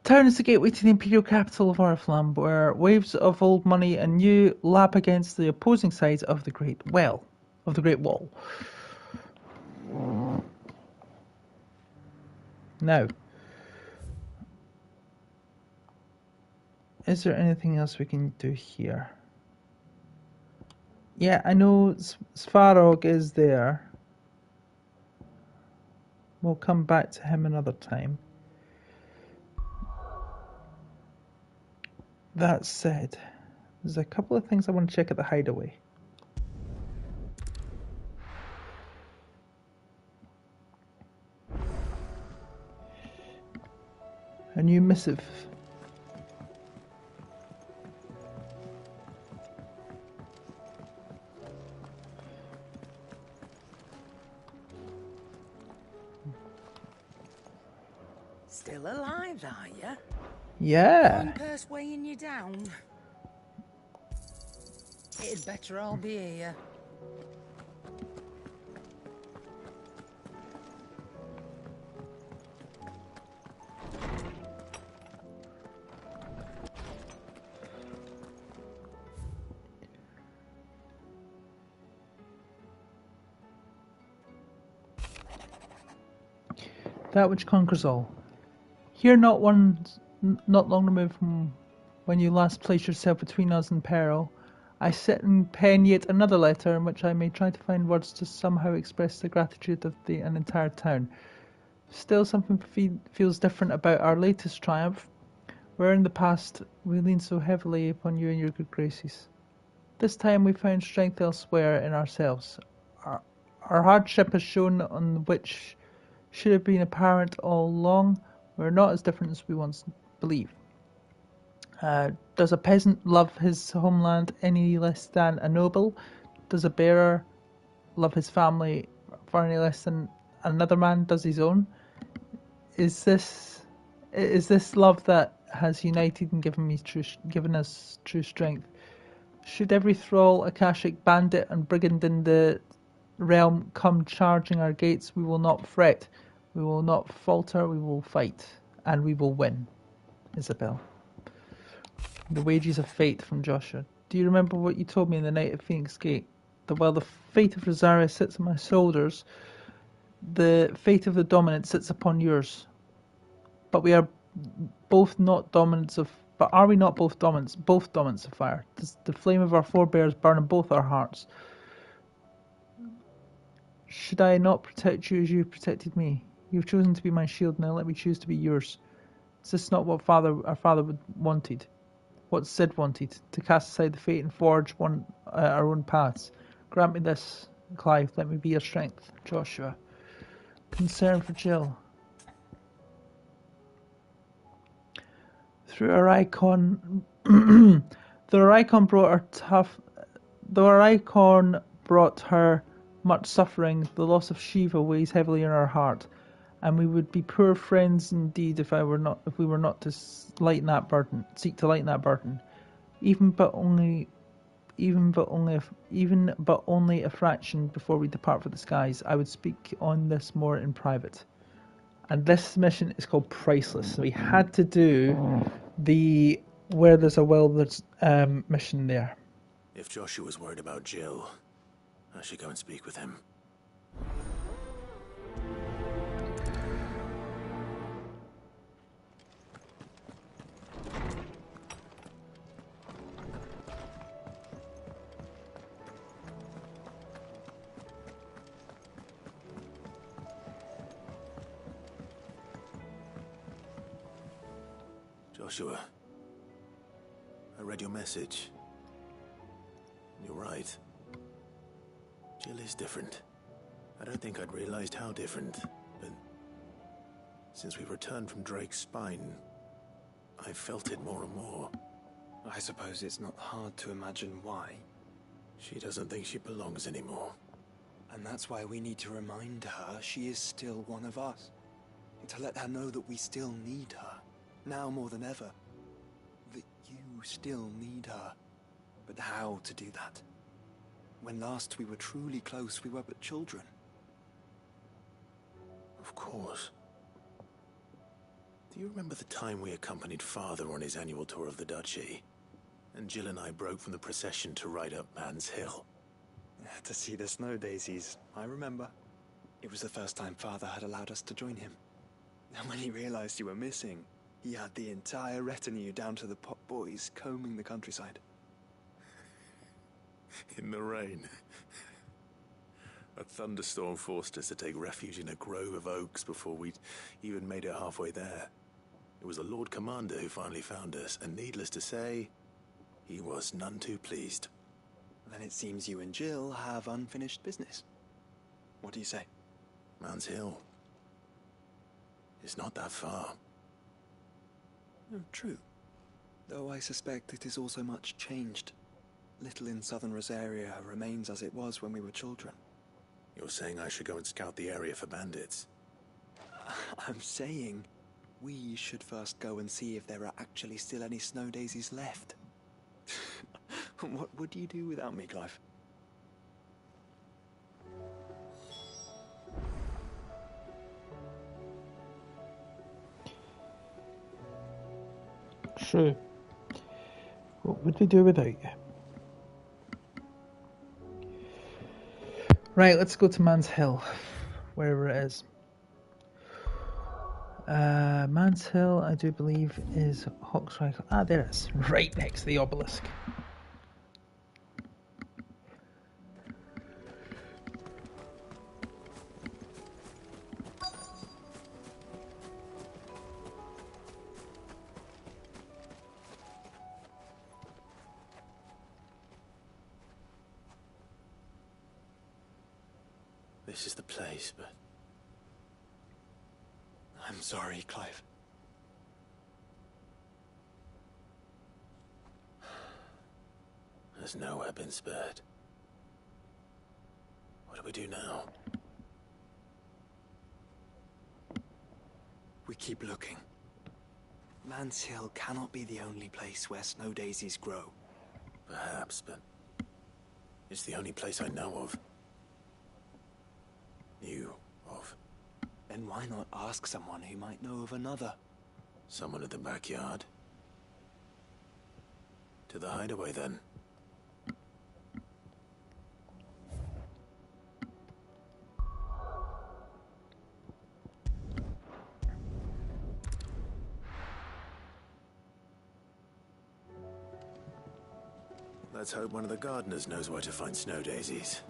Town is the gateway to the imperial capital of Oriflamme, where waves of old money and new lap against the opposing sides of the Great Wall. Now, is there anything else we can do here? Yeah, I know Svarog is there. We'll come back to him another time. That said, there's a couple of things I want to check at the hideaway. A new missive. Still alive, are you? Yeah. One purse weighing you down. It'd better all be here. That which conquers all. Here, not long removed from when you last placed yourself between us and peril, I sit and pen yet another letter in which I may try to find words to somehow express the gratitude of an entire town. Still, something feels different about our latest triumph, where in the past we leaned so heavily upon you and your good graces. This time we found strength elsewhere in ourselves. Our hardship has shown on which should have been apparent all along. We're not as different as we once believed. Does a peasant love his homeland any less than a noble? Does a bearer love his family far any less than another man does his own? Is this love that has united and given us true strength? Should every thrall, Akashic, bandit, and brigand in the realm come charging our gates, we will not fret, we will not falter, we will fight, and we will win. Isabel. The Wages of Fate from Joshua. Do you remember what you told me in the night at Phoenix Gate? That while the fate of Rosaria sits on my shoulders, the fate of the dominant sits upon yours. But we are both not dominants of... But are we not both dominants? Both dominants of fire. Does the flame of our forebears burn in both our hearts? Should I not protect you as you protected me? You have chosen to be my shield, now let me choose to be yours. Is this not what our father wanted? What Sid wanted? To cast aside the fate and forge our own paths. Grant me this, Clive, let me be your strength. Joshua. Concern for Jill. Through our icon... Though our icon brought her much suffering, the loss of Shiva weighs heavily in our heart, and we would be poor friends indeed if we were not to seek to lighten that burden, even but only a fraction before we depart for the skies. I would speak on this more in private. And this mission is called Priceless. So we had to do the Where There's a Will There's mission there. If Joshua was worried about Jill, I should go and speak with him. Joshua, I read your message. You're right. Jill is different. I don't think I'd realized how different, but since we returned from Drake's spine, I've felt it more and more. I suppose it's not hard to imagine why. She doesn't think she belongs anymore. And that's why we need to remind her she is still one of us. To let her know that we still need her. Now more than ever. That you still need her. But how to do that? When last we were truly close, we were but children. Of course. Do you remember the time we accompanied Father on his annual tour of the Duchy? And Jill and I broke from the procession to ride up Man's Hill. To see the snow daisies, I remember. It was the first time Father had allowed us to join him. And when he realized you were missing, he had the entire retinue down to the pot boys combing the countryside. In the rain. A thunderstorm forced us to take refuge in a grove of oaks before we'd even made it halfway there. It was the Lord Commander who finally found us, and needless to say, he was none too pleased. Then it seems you and Jill have unfinished business. What do you say? Man's Hill. It's not that far. Oh, true. Though I suspect it is also much changed. Little in southern Rosaria remains as it was when we were children. You're saying I should go and scout the area for bandits? I'm saying we should first go and see if there are actually still any snow daisies left. What would you do without me, Clive? True. What would we do without you? Right, let's go to Man's Hill, wherever it is. Man's Hill, I do believe, is Hawksrifle. Ah, there it is. Right next to the obelisk. This is the place, but... I'm sorry, Clive. There's nowhere been spared. What do we do now? We keep looking. Man's Hill cannot be the only place where snow daisies grow. Perhaps, but... it's the only place I know of. Knew of. Then why not ask someone who might know of another? Someone at the backyard? To the hideaway, then. Let's hope one of the gardeners knows where to find snow daisies.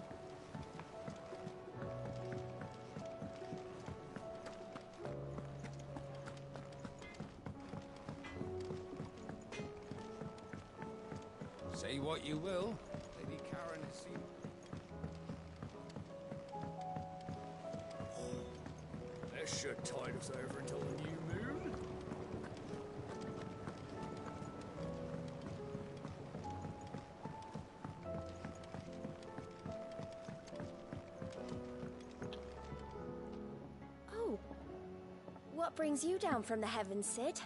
Say what you will, Lady Karen has seen... This should tide us over until the new moon. Oh. What brings you down from the heavens, Sid?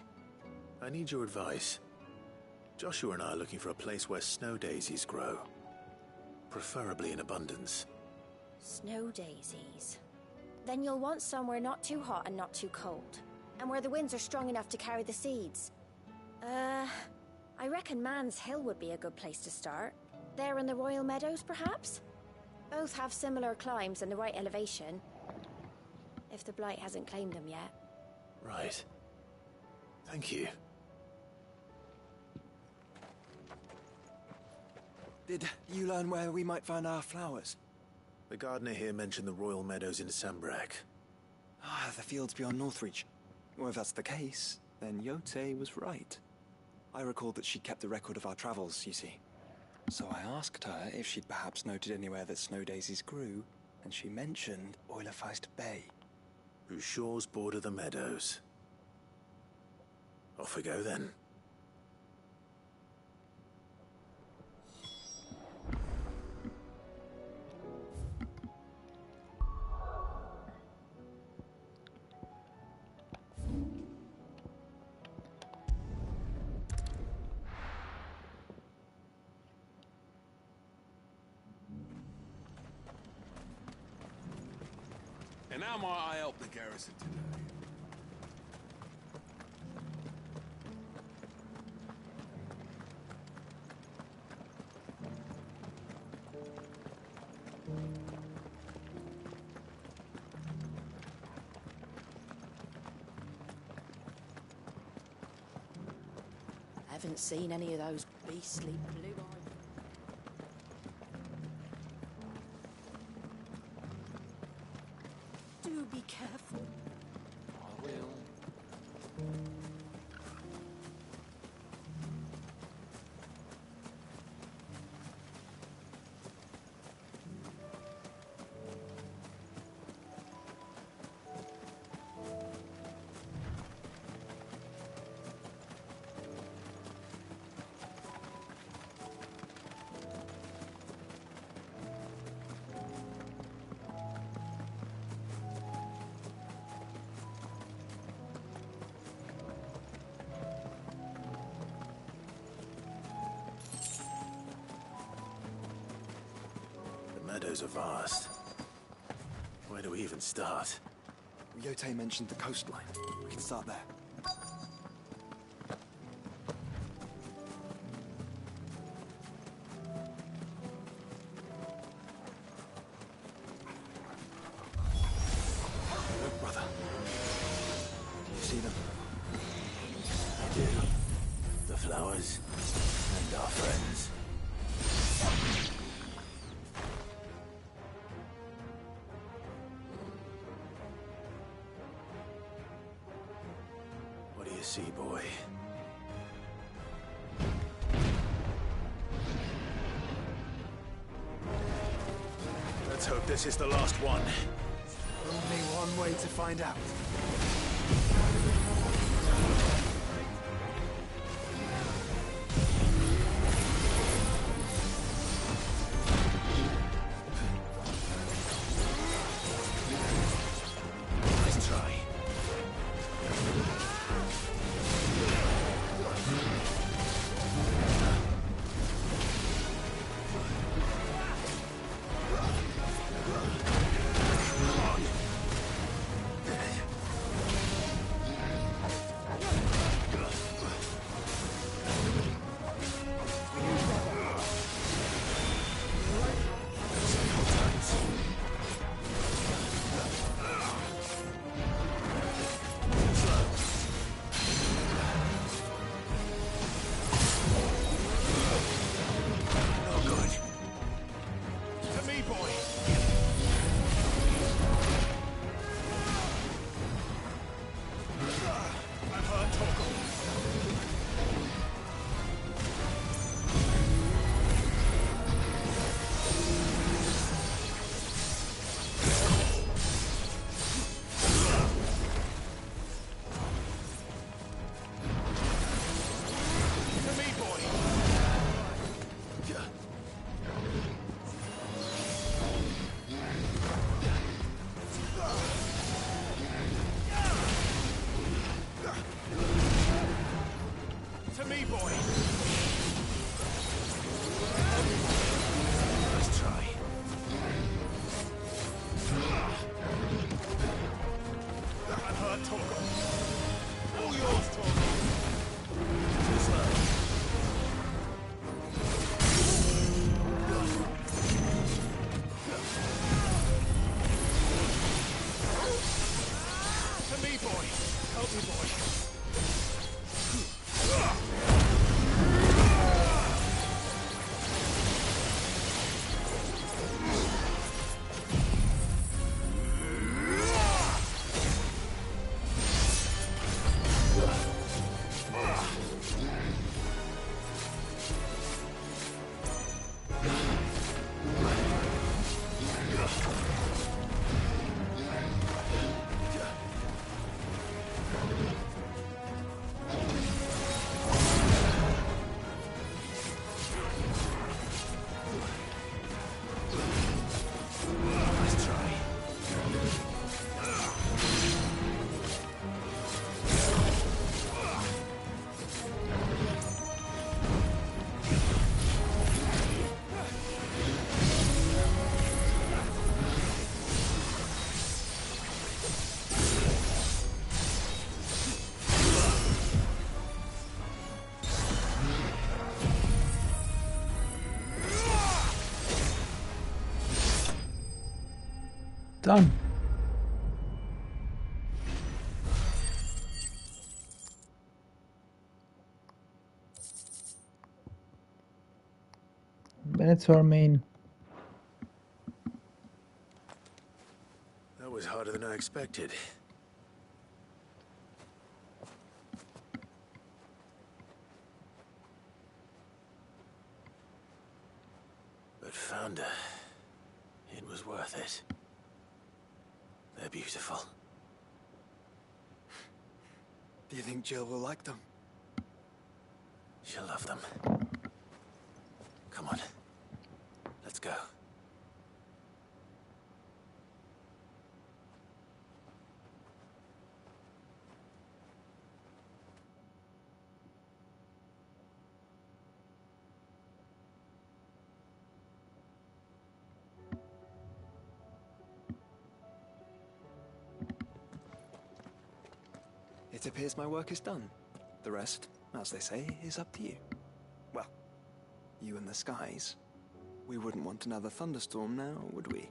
I need your advice. Joshua and I are looking for a place where snow daisies grow. Preferably in abundance. Snow daisies. Then you'll want somewhere not too hot and not too cold. And where the winds are strong enough to carry the seeds. I reckon Man's Hill would be a good place to start. There in the Royal Meadows, perhaps? Both have similar climbs and the right elevation. If the Blight hasn't claimed them yet. Right. Thank you. Did you learn where we might find our flowers? The gardener here mentioned the Royal Meadows in Sambrak. Ah, the fields beyond Northreach. Well, if that's the case, then Yote was right. I recalled that she kept a record of our travels, you see. So I asked her if she'd perhaps noted anywhere that snow daisies grew, and she mentioned Oilerfeist Bay. Whose shores border the meadows. Off we go then. And how might I help the garrison today? haven't seen any of those beastly blue-eyed... Do be careful. I will. The meadows are vast. Where do we even start? Yote mentioned the coastline. We can start there. Look, brother. Do you see them? I do. The flowers and our friends. What do you see, boy? Let's hope this is the last one. Only one way to find out. Nice try. Done. Minotaur main. That was harder than I expected. But Founder, it was worth it. They're beautiful. Do you think Jill will like them? She'll love them. Come on. Let's go. It appears my work is done. The rest, as they say, is up to you. Well, you and the skies. We wouldn't want another thunderstorm now, would we?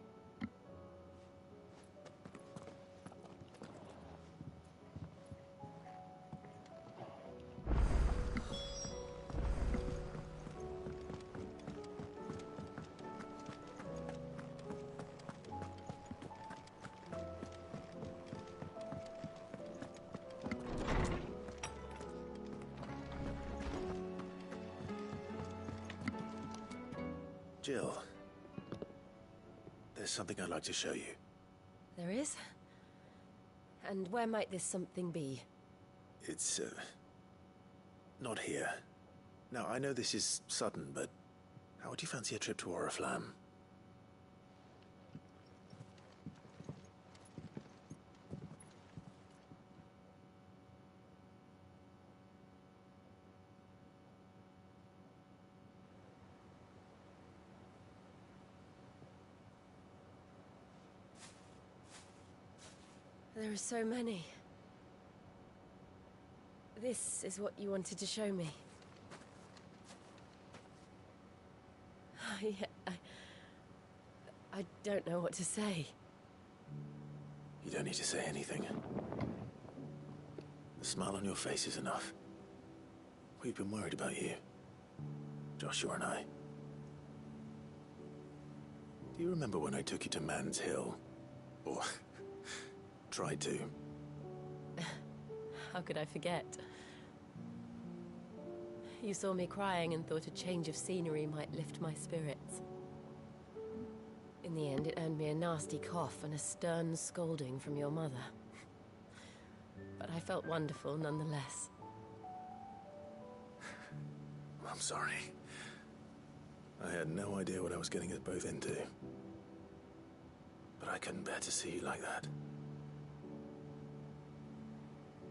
Jill, there's something I'd like to show you. There is? And where might this something be? It's, not here. Now, I know this is sudden, but how would you fancy a trip to Oriflamme? There are so many. This is what you wanted to show me. Yeah, I don't know what to say. You don't need to say anything. The smile on your face is enough. We've been worried about you. Joshua and I. Do you remember when I took you to Man's Hill? Or tried to? How could I forget? You saw me crying and thought a change of scenery might lift my spirits. In the end, it earned me a nasty cough and a stern scolding from your mother. But I felt wonderful nonetheless. I'm sorry. I had no idea what I was getting us both into. But I couldn't bear to see you like that.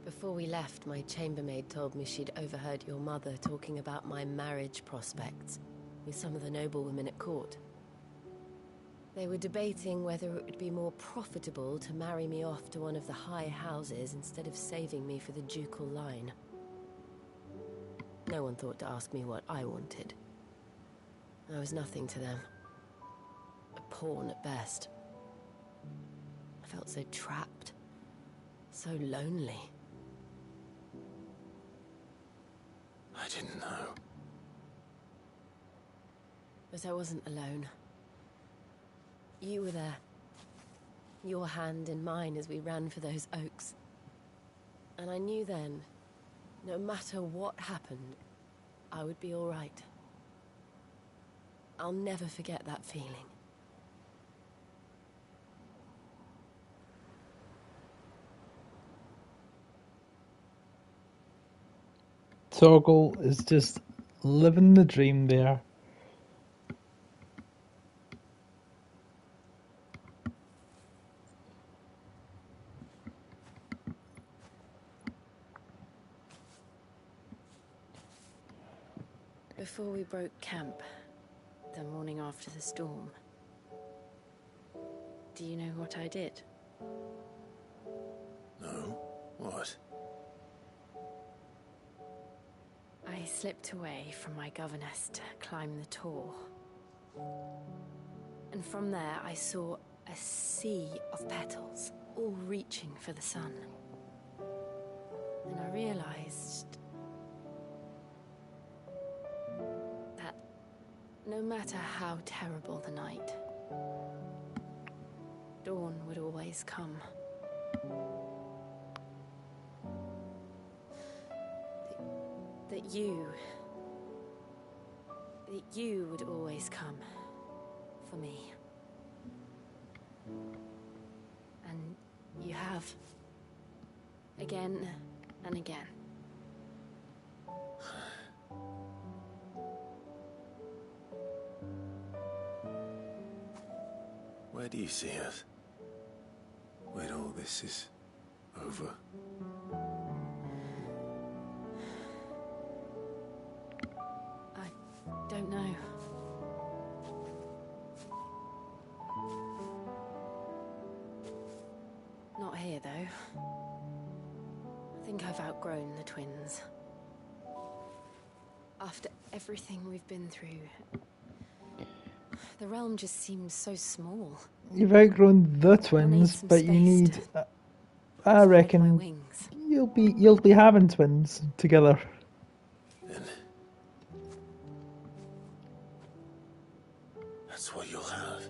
Before we left, my chambermaid told me she'd overheard your mother talking about my marriage prospects with some of the noblewomen at court. They were debating whether it would be more profitable to marry me off to one of the high houses instead of saving me for the ducal line. No one thought to ask me what I wanted. I was nothing to them. A pawn at best. I felt so trapped, so lonely. I didn't know. But I wasn't alone. You were there. Your hand in mine as we ran for those oaks. And I knew then, no matter what happened, I would be all right. I'll never forget that feeling. Torgal is just living the dream there. Before we broke camp, the morning after the storm, do you know what I did? No? What? I slipped away from my governess to climb the tor. And from there I saw a sea of petals, all reaching for the sun. And I realized that No matter how terrible the night, dawn would always come. That you would always come for me. And you have. Again and again. Where do you see us? When all this is over? I don't know. Not here, though. I think I've outgrown the twins. After everything we've been through, the realm just seems so small. You've outgrown the twins, but you need. I reckon you'll be having twins together. Then that's what you'll have.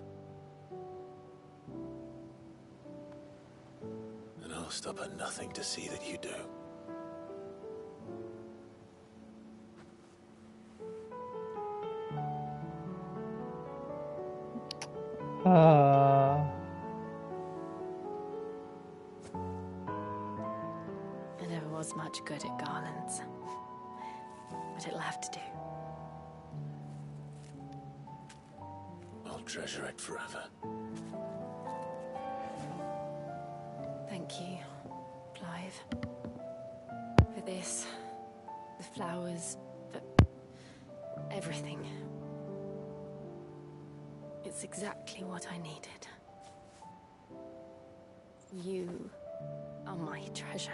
And I'll stop at nothing to see that you do. I never was much good at garlands, but it'll have to do. I'll treasure it forever. Thank you, Clive. For this, the flowers, for everything. It's exactly what I needed. You are my treasure.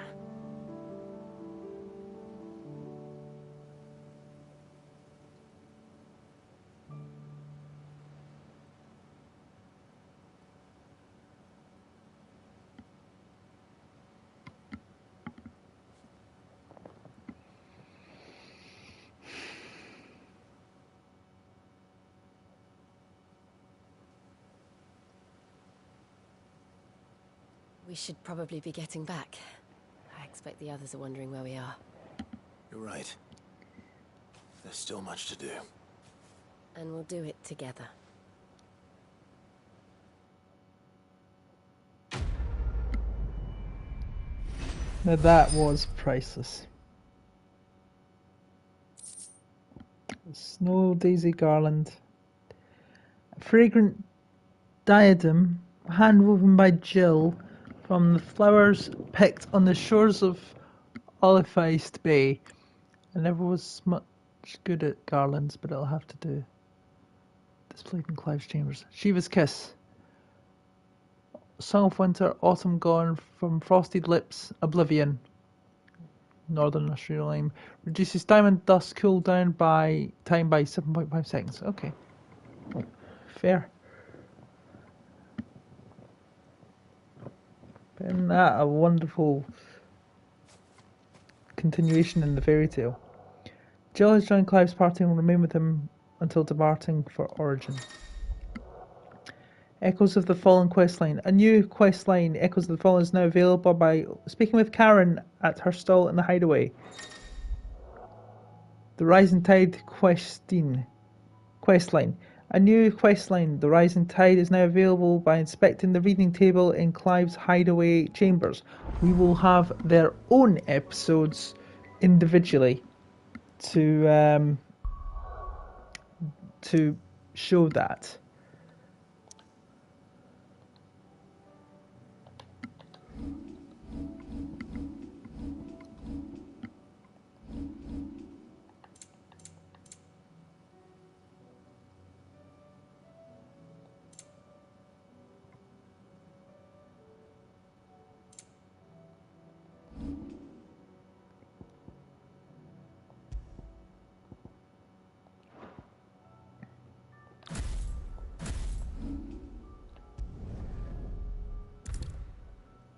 We should probably be getting back. I expect the others are wondering where we are. You're right. There's still much to do. And we'll do it together. Now that was priceless. A snow daisy garland. A fragrant diadem hand-woven by Jill from the flowers picked on the shores of Olifeist Bay. I never was much good at garlands, but it'll have to do. Displayed in Clive's chambers. Shiva's Kiss. Song of Winter, Autumn Gone, from Frosted Lips, Oblivion. Northern Australian. Reduces time and dust cool down by 7.5 seconds. Okay. Fair. Isn't that a wonderful continuation in the fairy tale? Jill has joined Clive's party and will remain with him until departing for Origin. Echoes of the Fallen questline. A new questline, Echoes of the Fallen, is now available by speaking with Karen at her stall in the Hideaway. The Rising Tide questline. A new questline, The Rising Tide, is now available by inspecting the reading table in Clive's Hideaway chambers. We will have their own episodes individually to show that.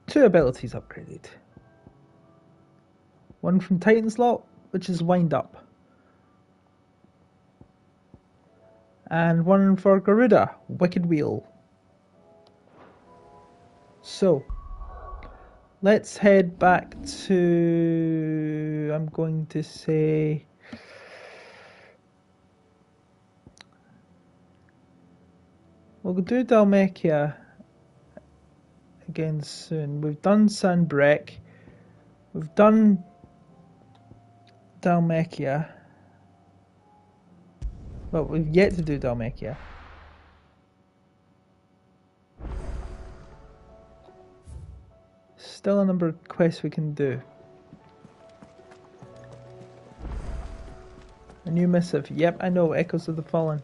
Two abilities upgraded. One from Titan's Lot, which is Wind Up. And one for Garuda, Wicked Wheel. So, let's head back to, I'm going to say, we'll do Dhalmekia again soon. We've done Sanbreque, we've done Dhalmekia, but we've yet to do Dhalmekia. Still a number of quests we can do. A new missive. Yep, I know. Echoes of the Fallen.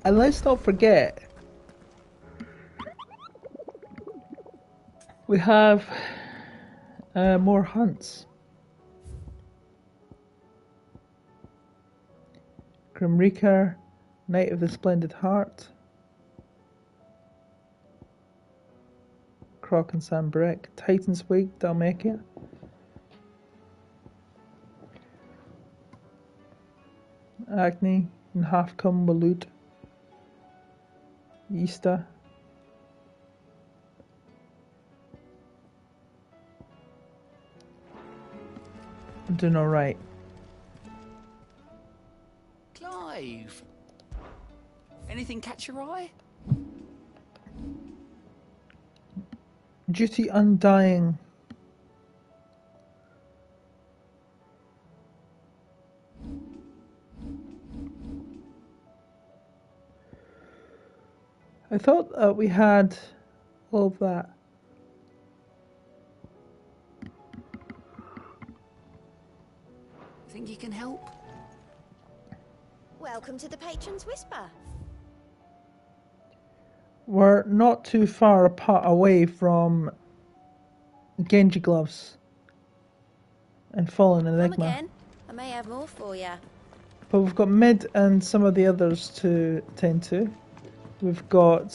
And let's not forget, we have more hunts. Grim Reaper, Knight of the Splendid Heart, Croc and Sanbreque, Titan's Wake, Dhalmekia, Acne and Halfcombe Walud, Easter, I'm doing alright. Clive! Anything catch your eye? Duty Undying. I thought we had all of that. Think you can help? Welcome to the Patron's Whisper. We're not too far away from Genji Gloves and Fallen Enigma. Come again. I may have more for you. But we've got Mid and some of the others to tend to. We've got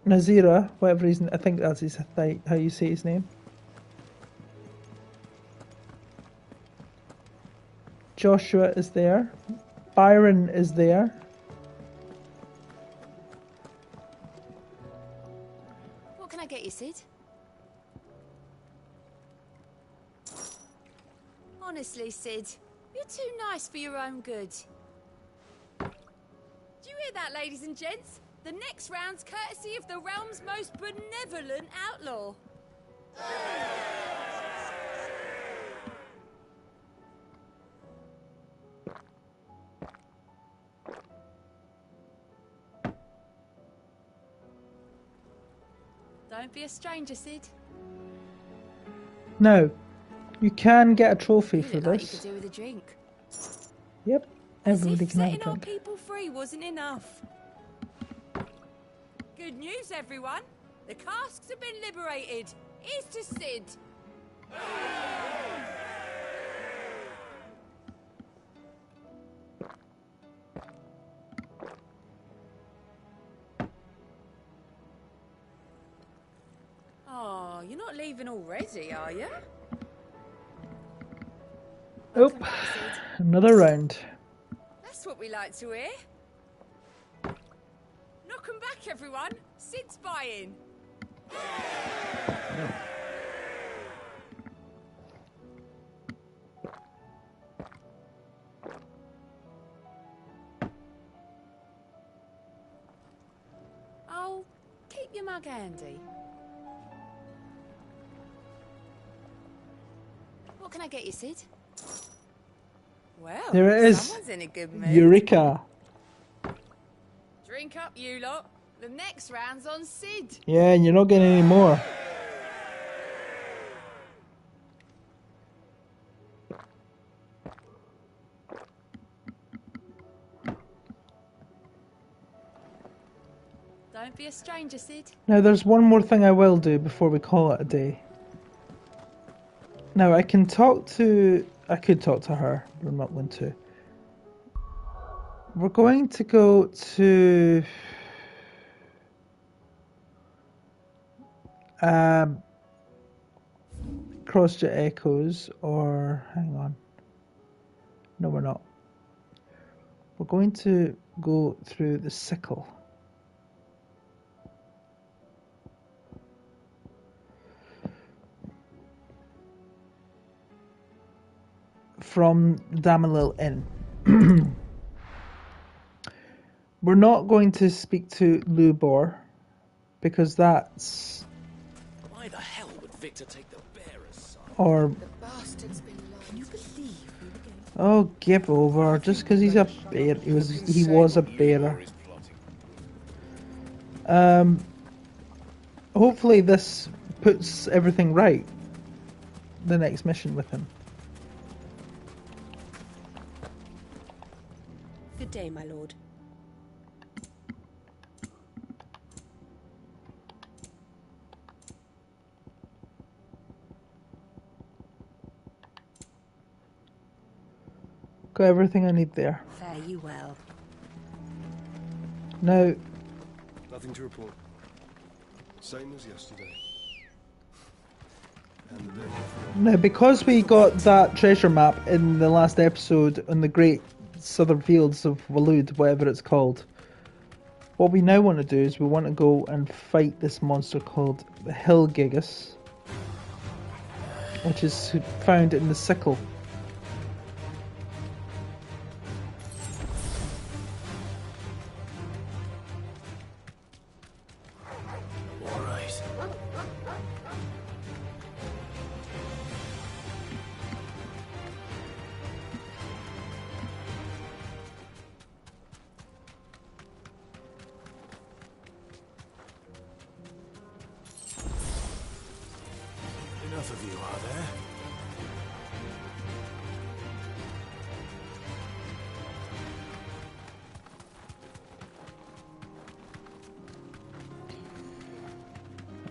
Nazira, whatever reason, I think that's how you say his name. Joshua is there. Byron is there. What can I get you, Sid? Honestly, Sid, you're too nice for your own good. Do you hear that, ladies and gents? The next round's courtesy of the realm's most benevolent outlaw. Don't be a stranger, Sid. Now, you can get a trophy for Like you this. could do with a drink. Yep, everybody can have a Setting our drink. people free wasn't enough. Good news, everyone. The casks have been liberated. Here's to Sid. Oh, you're not leaving already, are you? Oh, another round. That's what we like to hear. Knock 'em back, everyone. Sid's buying. Oh, keep your mug handy. What can I get you, Sid? Well, There it is. someone's in a good mood. Eureka. Drink up, you lot. The next round's on Sid. Yeah, and you're not getting any more. Don't be a stranger, Sid. Now, there's one more thing I will do before we call it a day. Now, I could talk to her, but I'm not going to. We're going to go to across to Echoes, or hang on. No, we're not. We're going to go through the sickle. From Damalil Inn. We're not going to speak to Lubor, because that's... Why the hell would Victor take the bearer's side? Or... The bastard's been lying. Can you believe we were going... Oh, give over. Just because he's a bear. He was a bearer. Hopefully this puts everything right. The next mission with him. Good day, my lord. Got everything I need there. Fare you well. Now... Nothing to report. Same as yesterday. And the day before. Now, because we got that treasure map in the last episode on the Great Southern Fields of Waloed, whatever it's called, what we now want to do is we want to go and fight this monster called the Hill Gigas, which is found in the sickle. Enough of you, are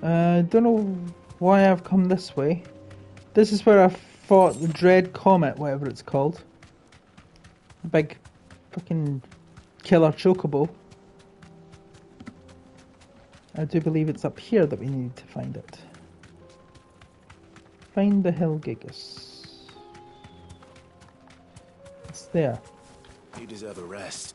there? I don't know why I've come this way. This is where I fought the Dread Comet, whatever it's called. A big fucking killer chocobo. I do believe it's up here that we need to find it. Find the Hill Gigas. It's there. You deserve a rest.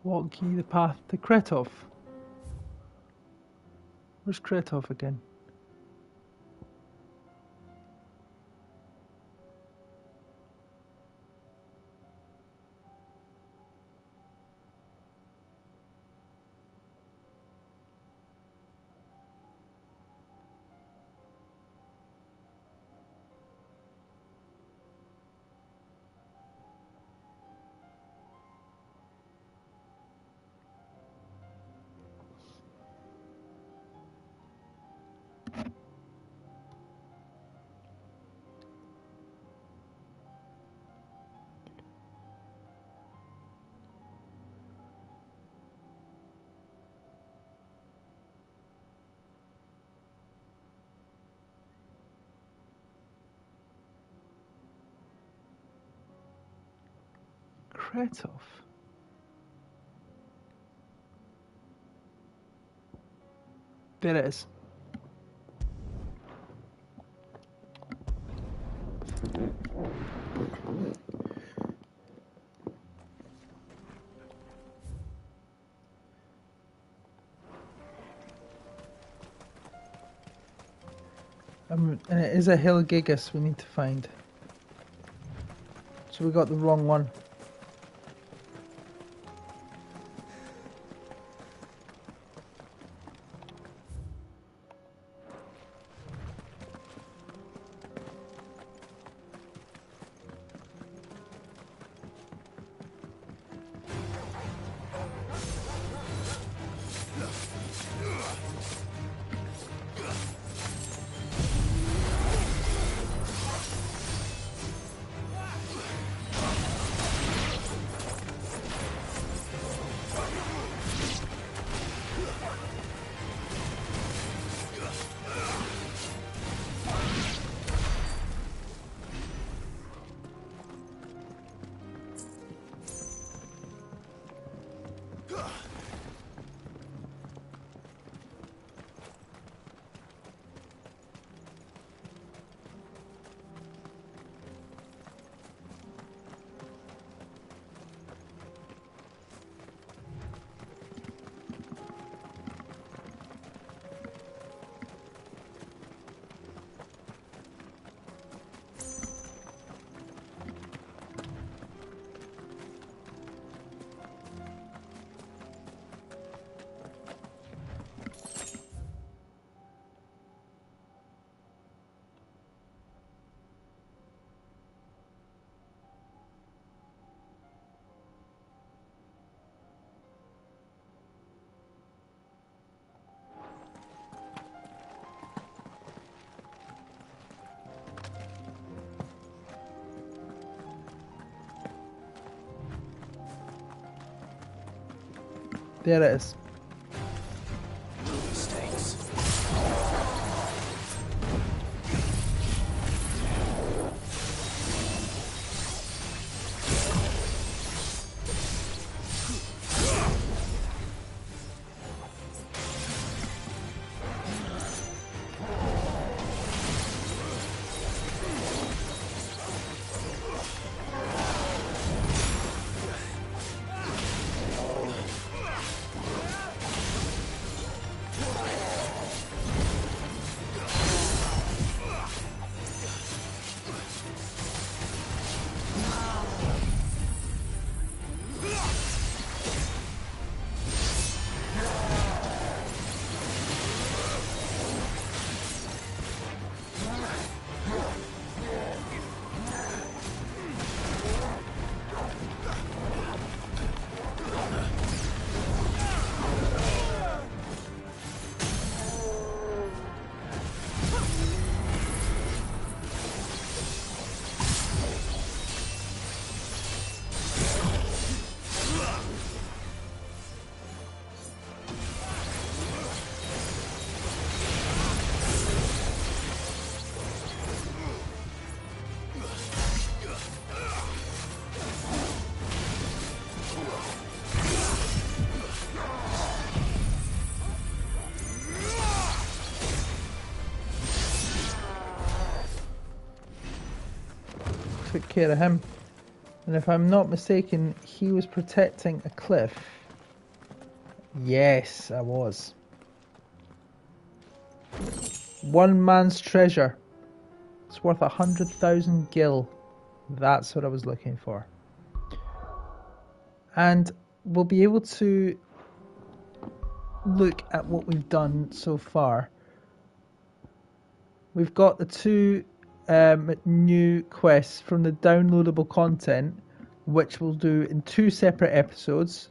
Walk ye the path to Kretov. Where's Kretov again? Kretov. There it is. And it is a hill gigas we need to find. So we got the wrong one. There it is. Took care of him, and if I'm not mistaken, he was protecting a cliff Yes, I was. One man's treasure. It's worth 100,000 gil. That's what I was looking for. And we'll be able to look at what we've done so far. We've got the two new quests from the downloadable content, which we'll do in 2 separate episodes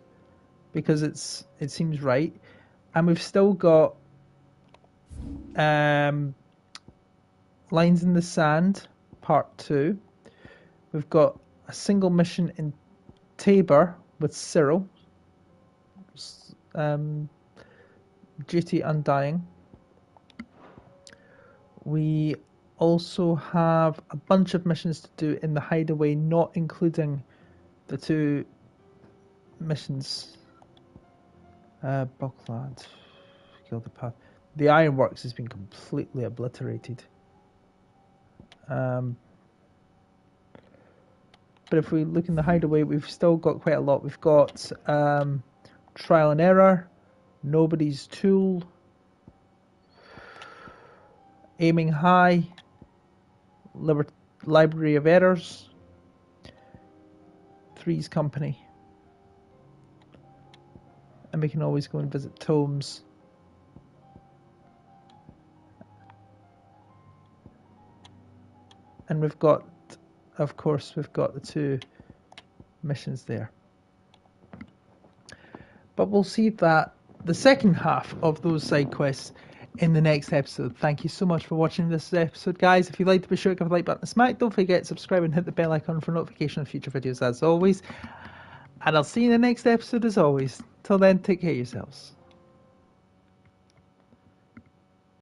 because it seems right. And we've still got Lines in the Sand Part 2. We've got a single mission in Tabor with Cyril. Duty Undying. We also have a bunch of missions to do in the Hideaway, not including the 2 missions. Buckland, Kill the Path. The Ironworks has been completely obliterated. But if we look in the Hideaway, we've still got quite a lot. We've got Trial and Error, Nobody's Tool, Aiming High, Library of Errors, Three's Company. And we can always go and visit tomes. And we've got, of course, we've got the 2 missions there. But we'll see that the second half of those side quests in the next episode. Thank you so much for watching this episode, guys. If you'd like to, be sure to give a like button to smack. Don't forget to subscribe and hit the bell icon for notification of future videos as always. And I'll see you in the next episode as always. Till then, take care of yourselves.